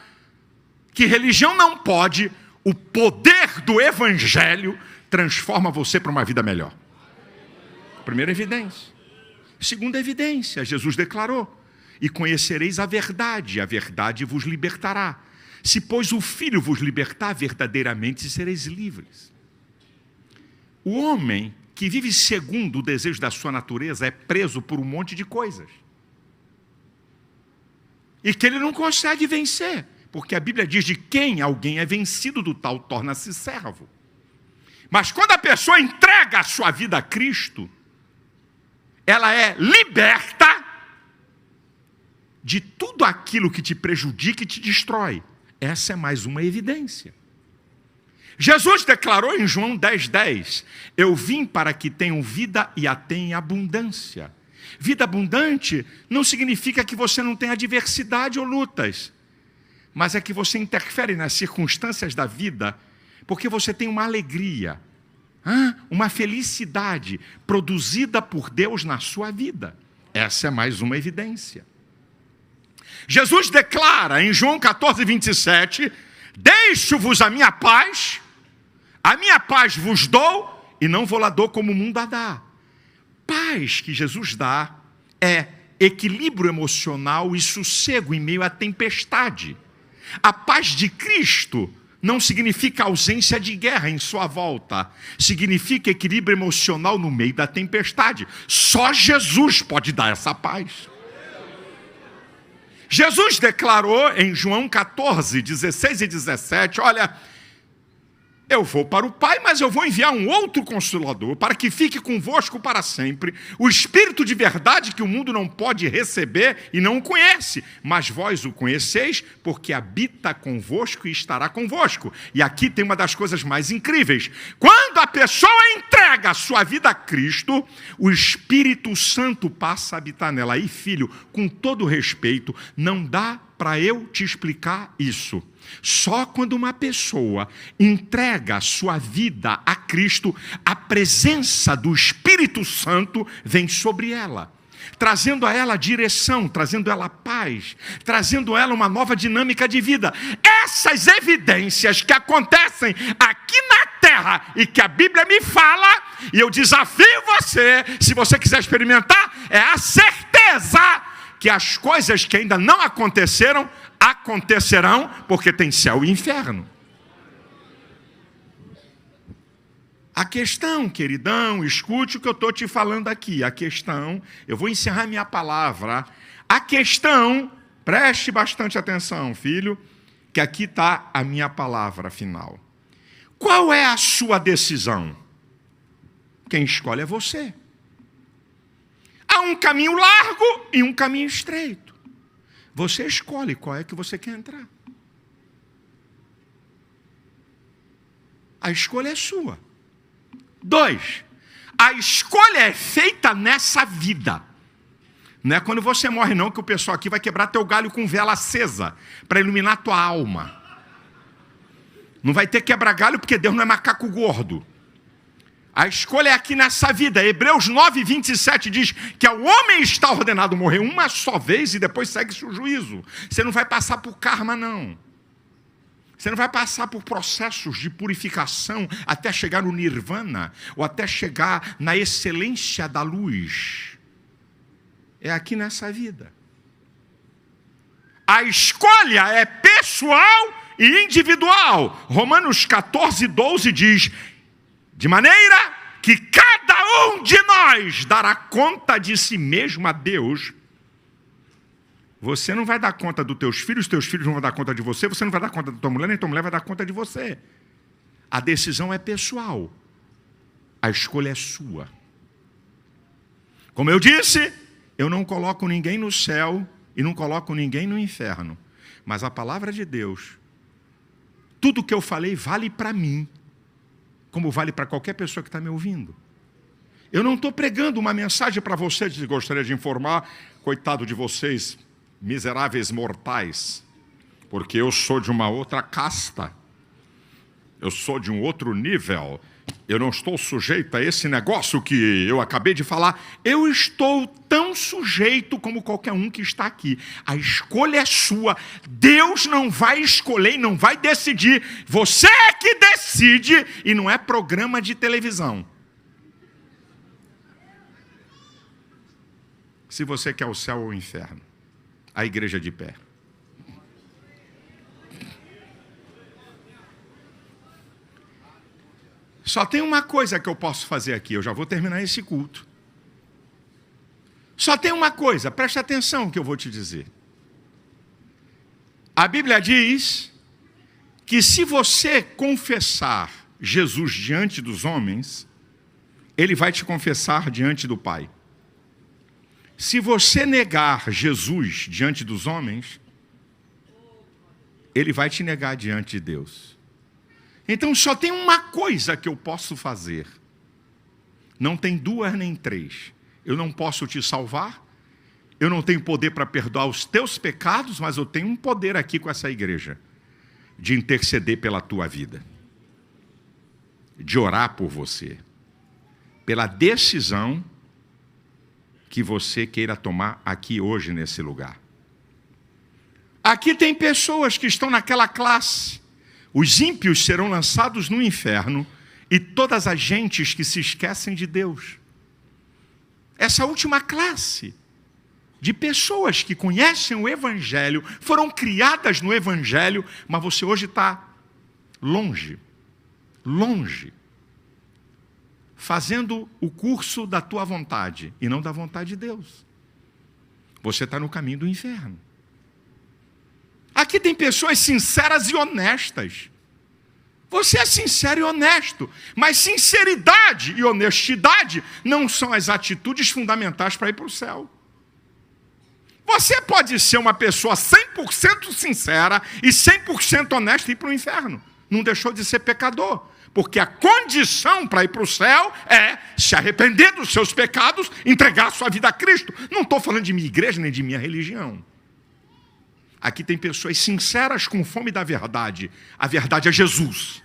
que religião não pode. O poder do Evangelho transforma você para uma vida melhor. Primeira evidência. Segunda evidência, Jesus declarou: e conhecereis a verdade vos libertará. Se, pois, o Filho vos libertar, verdadeiramente sereis livres. O homem que vive segundo o desejo da sua natureza é preso por um monte de coisas. E que ele não consegue vencer, porque a Bíblia diz: de quem alguém é vencido, do tal torna-se servo. Mas quando a pessoa entrega a sua vida a Cristo, ela é liberta de tudo aquilo que te prejudica e te destrói. Essa é mais uma evidência. Jesus declarou em João 10,10, eu vim para que tenham vida e a tenham em abundância. Vida abundante não significa que você não tenha adversidade ou lutas, mas é que você interfere nas circunstâncias da vida, porque você tem uma alegria, uma felicidade produzida por Deus na sua vida. Essa é mais uma evidência. Jesus declara em João 14,27, deixo-vos a minha paz vos dou, e não vou lá dou como o mundo a dá. Paz que Jesus dá é equilíbrio emocional e sossego em meio à tempestade. A paz de Cristo não significa ausência de guerra em sua volta, significa equilíbrio emocional no meio da tempestade. Só Jesus pode dar essa paz. Jesus declarou em João 14, 16 e 17, olha, eu vou para o Pai, mas eu vou enviar um outro Consolador, para que fique convosco para sempre, o Espírito de verdade que o mundo não pode receber e não o conhece, mas vós o conheceis, porque habita convosco e estará convosco. E aqui tem uma das coisas mais incríveis. Quando a pessoa entrega a sua vida a Cristo, o Espírito Santo passa a habitar nela. Aí, filho, com todo respeito, não dá para eu te explicar isso. Só quando uma pessoa entrega a sua vida a Cristo, a presença do Espírito Santo vem sobre ela, trazendo a ela direção, trazendo a ela paz, trazendo a ela uma nova dinâmica de vida. Essas evidências que acontecem aqui na terra e que a Bíblia me fala, e eu desafio você, se você quiser experimentar, é a certeza que as coisas que ainda não aconteceram, acontecerão, porque tem céu e inferno. A questão, queridão, escute o que eu estou te falando aqui. A questão, eu vou encerrar minha palavra. A questão, preste bastante atenção, filho, que aqui está a minha palavra final. Qual é a sua decisão? Quem escolhe é você. Há um caminho largo e um caminho estreito. Você escolhe qual é que você quer entrar. A escolha é sua. 2, a escolha é feita nessa vida. Não é quando você morre não, que o pessoal aqui vai quebrar teu galho com vela acesa, para iluminar tua alma. Não vai ter quebra-galho porque Deus não é macaco gordo. A escolha é aqui nessa vida. Hebreus 9, 27 diz que ao homem está ordenado morrer uma só vez e depois segue-se o juízo. Você não vai passar por karma, não. Você não vai passar por processos de purificação até chegar no nirvana ou até chegar na excelência da luz. É aqui nessa vida. A escolha é pessoal e individual. Romanos 14, 12 diz: de maneira que cada um de nós dará conta de si mesmo a Deus. Você não vai dar conta dos teus filhos não vão dar conta de você, você não vai dar conta da tua mulher, nem tua mulher vai dar conta de você. A decisão é pessoal. A escolha é sua. Como eu disse, eu não coloco ninguém no céu e não coloco ninguém no inferno. Mas a palavra de Deus, tudo que eu falei vale para mim, como vale para qualquer pessoa que está me ouvindo. Eu não estou pregando uma mensagem para vocês, gostaria de informar, coitado de vocês, miseráveis mortais, porque eu sou de uma outra casta, eu sou de um outro nível, eu não estou sujeito a esse negócio que eu acabei de falar. Eu estou tão sujeito como qualquer um que está aqui. A escolha é sua. Deus não vai escolher e não vai decidir. Você é que decide e não é programa de televisão. Se você quer o céu ou o inferno. A igreja de pé. Só tem uma coisa que eu posso fazer aqui, eu já vou terminar esse culto. Só tem uma coisa, preste atenção no que eu vou te dizer. A Bíblia diz que se você confessar Jesus diante dos homens, Ele vai te confessar diante do Pai. Se você negar Jesus diante dos homens, Ele vai te negar diante de Deus. Então só tem uma coisa que eu posso fazer. Não tem duas nem três. Eu não posso te salvar. Eu não tenho poder para perdoar os teus pecados, mas eu tenho um poder aqui com essa igreja. De interceder pela tua vida. De orar por você. Pela decisão que você queira tomar aqui hoje nesse lugar. Aqui tem pessoas que estão naquela classe. Os ímpios serão lançados no inferno e todas as gentes que se esquecem de Deus. Essa última classe de pessoas que conhecem o Evangelho, foram criadas no Evangelho, mas você hoje está longe, fazendo o curso da tua vontade e não da vontade de Deus. Você está no caminho do inferno. Aqui tem pessoas sinceras e honestas. Você é sincero e honesto, mas sinceridade e honestidade não são as atitudes fundamentais para ir para o céu. Você pode ser uma pessoa 100% sincera e 100% honesta e ir para o inferno. Não deixou de ser pecador. Porque a condição para ir para o céu é se arrepender dos seus pecados, entregar a sua vida a Cristo. Não estou falando de minha igreja nem de minha religião. Aqui tem pessoas sinceras com fome da verdade. A verdade é Jesus.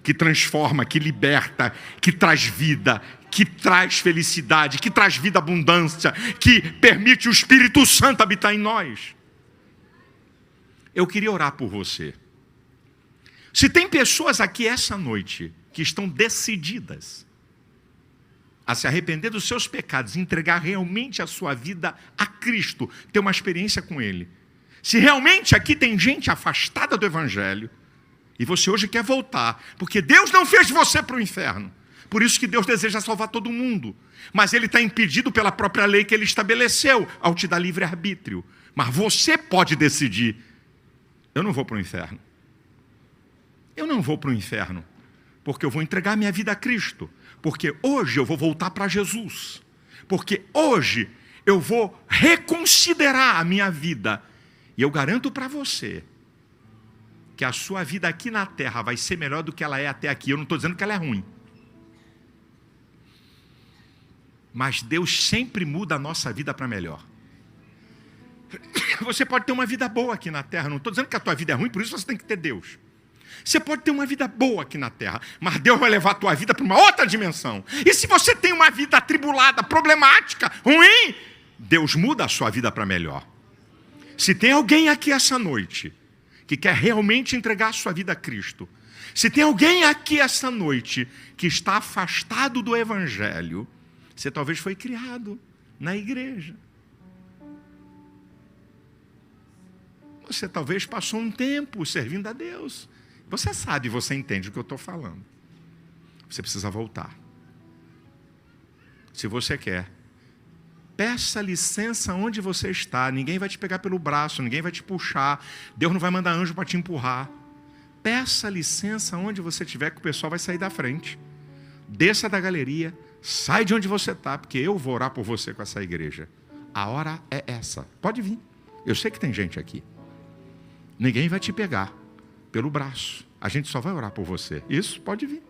Que transforma, que liberta, que traz vida, que traz felicidade, que traz vida abundância, que permite o Espírito Santo habitar em nós. Eu queria orar por você. Se tem pessoas aqui essa noite que estão decididas a se arrepender dos seus pecados, entregar realmente a sua vida a Cristo, ter uma experiência com Ele. Se realmente aqui tem gente afastada do Evangelho, e você hoje quer voltar, porque Deus não fez você para o inferno. Por isso que Deus deseja salvar todo mundo. Mas Ele está impedido pela própria lei que Ele estabeleceu, ao te dar livre-arbítrio. Mas você pode decidir, eu não vou para o inferno. Eu não vou para o inferno, porque eu vou entregar minha vida a Cristo. Porque hoje eu vou voltar para Jesus. Porque hoje eu vou reconsiderar a minha vida. E eu garanto para você que a sua vida aqui na terra vai ser melhor do que ela é até aqui. Eu não estou dizendo que ela é ruim. Mas Deus sempre muda a nossa vida para melhor. Você pode ter uma vida boa aqui na terra. Não estou dizendo que a tua vida é ruim, por isso você tem que ter Deus. Você pode ter uma vida boa aqui na terra, mas Deus vai levar a tua vida para uma outra dimensão. E se você tem uma vida atribulada, problemática, ruim, Deus muda a sua vida para melhor. Se tem alguém aqui essa noite que quer realmente entregar a sua vida a Cristo, se tem alguém aqui essa noite que está afastado do Evangelho, você talvez foi criado na igreja. Você talvez passou um tempo servindo a Deus. Você sabe, você entende o que eu estou falando. Você precisa voltar. Se você quer, peça licença onde você está. Ninguém vai te pegar pelo braço, ninguém vai te puxar. Deus não vai mandar anjo para te empurrar. Peça licença onde você estiver, que o pessoal vai sair da frente. Desça da galeria, sai de onde você está, porque eu vou orar por você com essa igreja. A hora é essa. Pode vir. Eu sei que tem gente aqui. Ninguém vai te pegar pelo braço. A gente só vai orar por você. Isso, pode vir.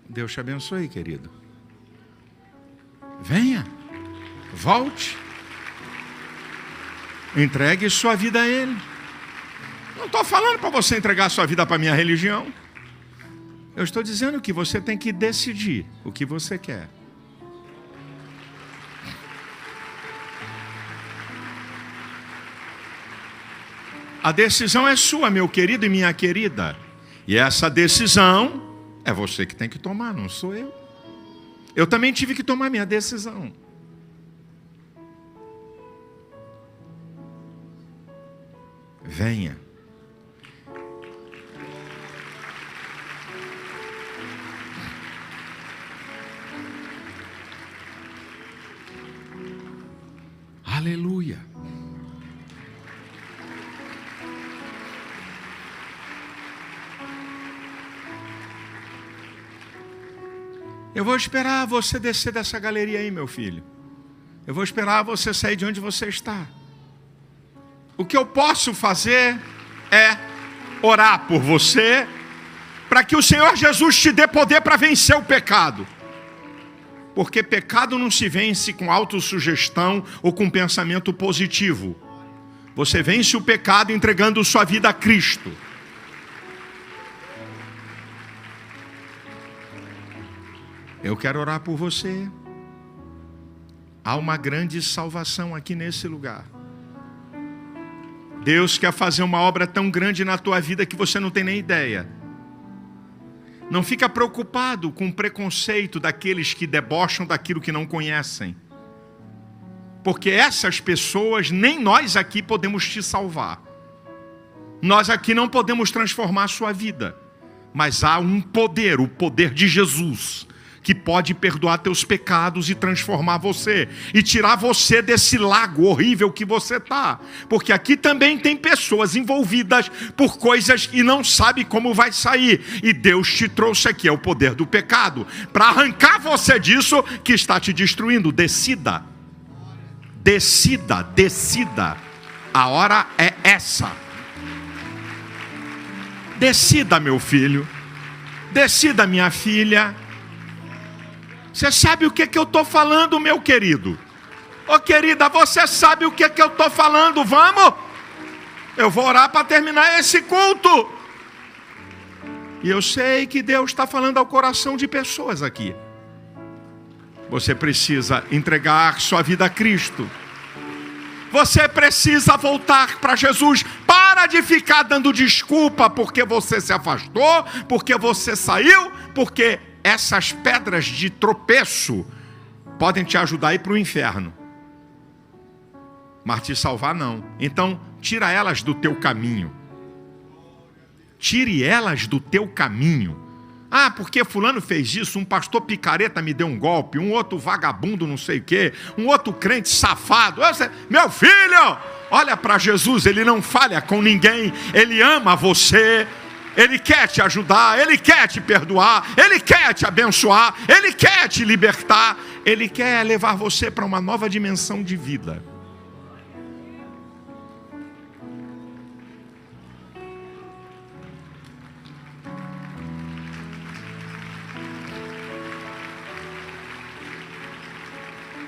Deus te abençoe, querido. Venha, volte. Entregue sua vida a Ele. Não estou falando para você entregar sua vida para a minha religião. Eu estou dizendo que você tem que decidir o que você quer. A decisão é sua, meu querido e minha querida. E essa decisão é você que tem que tomar, não sou eu. Eu também tive que tomar minha decisão. Venha. Aleluia. Eu vou esperar você descer dessa galeria aí, meu filho. Eu vou esperar você sair de onde você está. O que eu posso fazer é orar por você, para que o Senhor Jesus te dê poder para vencer o pecado. Porque pecado não se vence com autossugestão ou com pensamento positivo. Você vence o pecado entregando sua vida a Cristo. Eu quero orar por você. Há uma grande salvação aqui nesse lugar. Deus quer fazer uma obra tão grande na tua vida que você não tem nem ideia. Não fica preocupado com o preconceito daqueles que debocham daquilo que não conhecem. Porque essas pessoas, nem nós aqui podemos te salvar. Nós aqui não podemos transformar a sua vida. Mas há um poder, o poder de Jesus, que pode perdoar teus pecados e transformar você, e tirar você desse lago horrível que você está. Porque aqui também tem pessoas envolvidas por coisas que não sabem como vai sair. E Deus te trouxe aqui, é o poder do pecado, para arrancar você disso que está te destruindo. Decida. Decida, decida. A hora é essa. Decida, meu filho. Decida, minha filha. Você sabe o que eu estou falando, meu querido? Ô querida, você sabe o que eu estou falando? Vamos? Eu vou orar para terminar esse culto. E eu sei que Deus está falando ao coração de pessoas aqui. Você precisa entregar sua vida a Cristo. Você precisa voltar para Jesus. Para de ficar dando desculpa porque você se afastou, porque você saiu, porque essas pedras de tropeço podem te ajudar a ir para o inferno. Mas te salvar não. Então, tira elas do teu caminho. Tire elas do teu caminho. Ah, porque fulano fez isso, um pastor picareta me deu um golpe, um outro vagabundo não sei o quê, um outro crente safado. Meu filho, olha para Jesus, Ele não falha com ninguém, Ele ama você. Ele quer te ajudar, Ele quer te perdoar, Ele quer te abençoar, Ele quer te libertar, Ele quer levar você para uma nova dimensão de vida.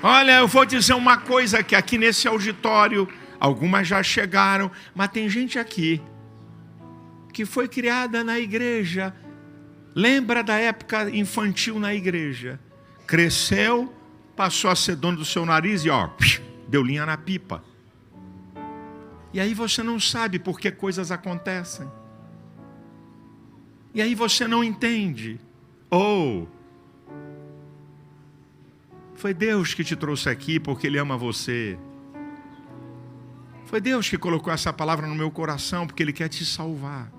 Olha, eu vou dizer uma coisa, que aqui nesse auditório, algumas já chegaram, mas tem gente aqui que foi criada na igreja. Lembra da época infantil na igreja? Cresceu, passou a ser dono do seu nariz e deu linha na pipa. E aí você não sabe por que coisas acontecem. E aí você não entende. Foi Deus que te trouxe aqui porque Ele ama você. Foi Deus que colocou essa palavra no meu coração porque Ele quer te salvar.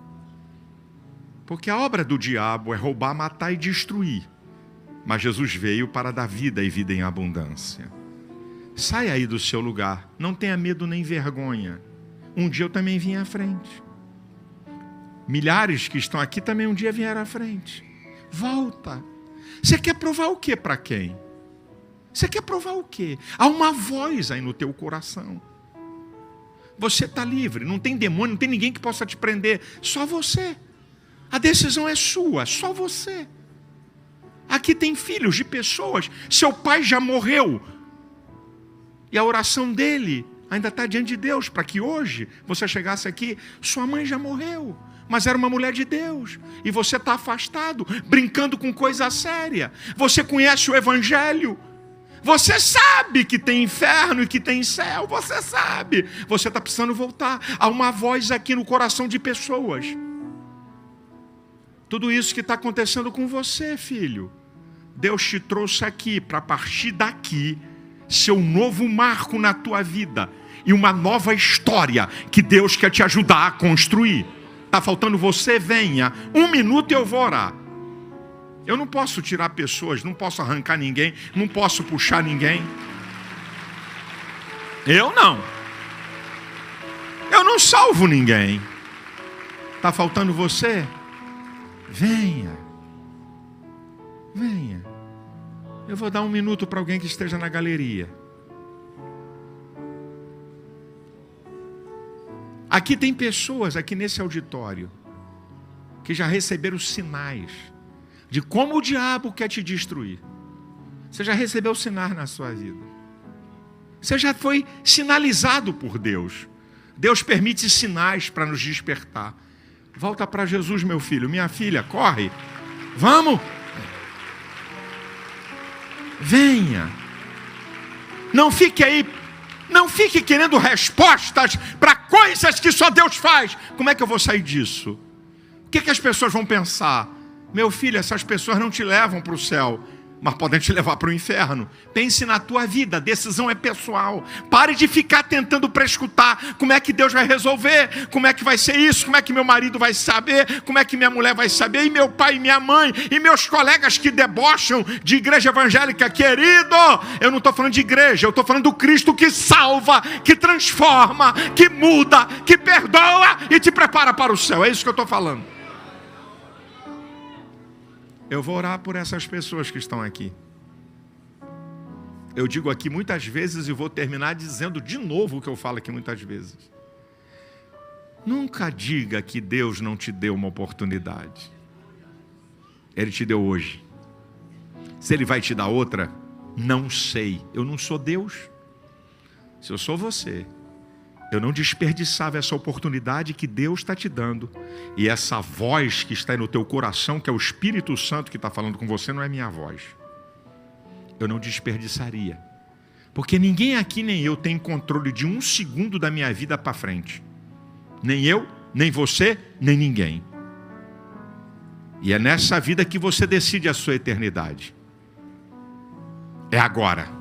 Porque a obra do diabo é roubar, matar e destruir. Mas Jesus veio para dar vida e vida em abundância. Saia aí do seu lugar. Não tenha medo nem vergonha. Um dia eu também vim à frente. Milhares que estão aqui também um dia vieram à frente. Volta. Você quer provar o quê para quem? Você quer provar o quê? Há uma voz aí no teu coração. Você está livre. Não tem demônio, não tem ninguém que possa te prender. Só você. A decisão é sua, só você. Aqui tem filhos de pessoas. Seu pai já morreu. E a oração dele ainda está diante de Deus, para que hoje você chegasse aqui. Sua mãe já morreu, mas era uma mulher de Deus. E você está afastado, brincando com coisa séria. Você conhece o Evangelho. Você sabe que tem inferno e que tem céu. Você sabe. Você está precisando voltar. Há uma voz aqui no coração de pessoas. Tudo isso que está acontecendo com você, filho, Deus te trouxe aqui para, a partir daqui, ser um novo marco na tua vida e uma nova história que Deus quer te ajudar a construir. Está faltando você? Venha. 1 minuto e eu vou orar. Eu não posso tirar pessoas, não posso arrancar ninguém, não posso puxar ninguém. Eu não salvo ninguém. Está faltando você? Venha. Venha. Eu vou dar 1 minuto para alguém que esteja na galeria. Aqui tem pessoas, aqui nesse auditório, que já receberam sinais de como o diabo quer te destruir. Você já recebeu sinais na sua vida. Você já foi sinalizado por Deus. Deus permite sinais para nos despertar. Volta para Jesus, meu filho. Minha filha, corre. Vamos. Venha. Não fique aí. Não fique querendo respostas para coisas que só Deus faz. Como é que eu vou sair disso? O que as pessoas vão pensar? Meu filho, essas pessoas não te levam para o céu, mas podem te levar para o inferno. Pense na tua vida, a decisão é pessoal. Pare de ficar tentando prescutar como é que Deus vai resolver, como é que vai ser isso, como é que meu marido vai saber, como é que minha mulher vai saber, e meu pai e minha mãe, e meus colegas que debocham de igreja evangélica. Querido, eu não estou falando de igreja, eu estou falando do Cristo que salva, que transforma, que muda, que perdoa e te prepara para o céu. É isso que eu estou falando. Eu vou orar por essas pessoas que estão aqui. Eu digo aqui muitas vezes e vou terminar dizendo de novo o que eu falo aqui muitas vezes. Nunca diga que Deus não te deu uma oportunidade. Ele te deu hoje. Se Ele vai te dar outra, não sei. Eu não sou Deus. Se eu sou você, eu não desperdiçava essa oportunidade que Deus está te dando. E essa voz que está aí no teu coração, que é o Espírito Santo que está falando com você, não é minha voz. Eu não desperdiçaria. Porque ninguém aqui, nem eu, tem controle de 1 segundo da minha vida para frente. Nem eu, nem você, nem ninguém. E é nessa vida que você decide a sua eternidade. É agora.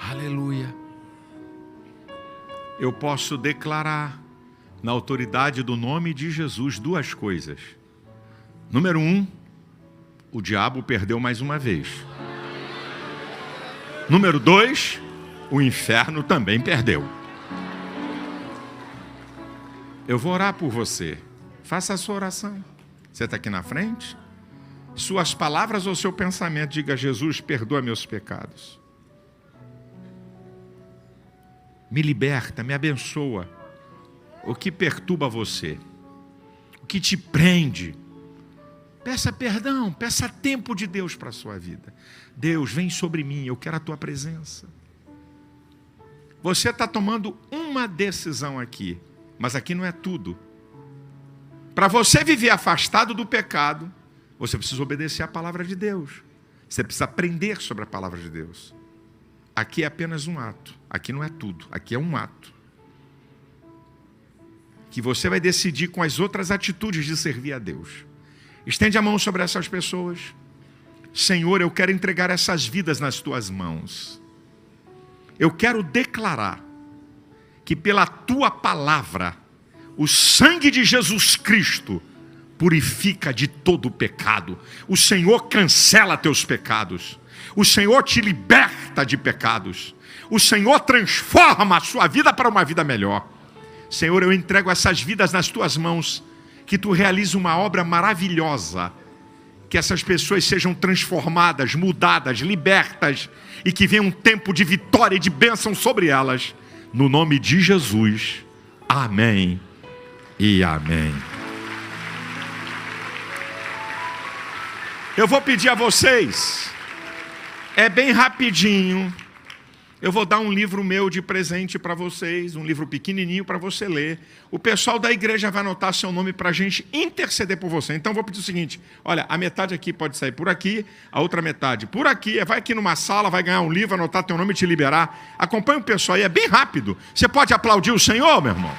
Aleluia. Eu posso declarar, na autoridade do nome de Jesus, 2 coisas. Número 1, o diabo perdeu mais uma vez. Número 2, o inferno também perdeu. Eu vou orar por você. Faça a sua oração. Você está aqui na frente? suas palavras ou seu pensamento, diga: Jesus, perdoa meus pecados. Me liberta, me abençoa. O que perturba você? O que te prende? Peça perdão, peça tempo de Deus para a sua vida. Deus, vem sobre mim, eu quero a tua presença. Você está tomando uma decisão aqui, mas aqui não é tudo. Para você viver afastado do pecado, você precisa obedecer à palavra de Deus. Você precisa aprender sobre a palavra de Deus. Aqui é apenas um ato. Aqui não é tudo. Aqui é um ato. Que você vai decidir com as outras atitudes de servir a Deus. Estende a mão sobre essas pessoas. Senhor, eu quero entregar essas vidas nas tuas mãos. Eu quero declarar que pela tua palavra, o sangue de Jesus Cristo purifica de todo o pecado. O Senhor cancela teus pecados. O Senhor te liberta de pecados. O Senhor transforma a sua vida para uma vida melhor. Senhor, eu entrego essas vidas nas tuas mãos. Que tu realize uma obra maravilhosa. Que essas pessoas sejam transformadas, mudadas, libertas. E que venha um tempo de vitória e de bênção sobre elas. No nome de Jesus. Amém e amém. Eu vou pedir a vocês, é bem rapidinho, eu vou dar um livro meu de presente para vocês, um livro pequenininho para você ler. O pessoal da igreja vai anotar seu nome para a gente interceder por você. Então eu vou pedir o seguinte, olha, a metade aqui pode sair por aqui, a outra metade por aqui, vai aqui numa sala, vai ganhar um livro, anotar teu nome e te liberar. Acompanha o pessoal aí, é bem rápido. Você pode aplaudir o Senhor, meu irmão?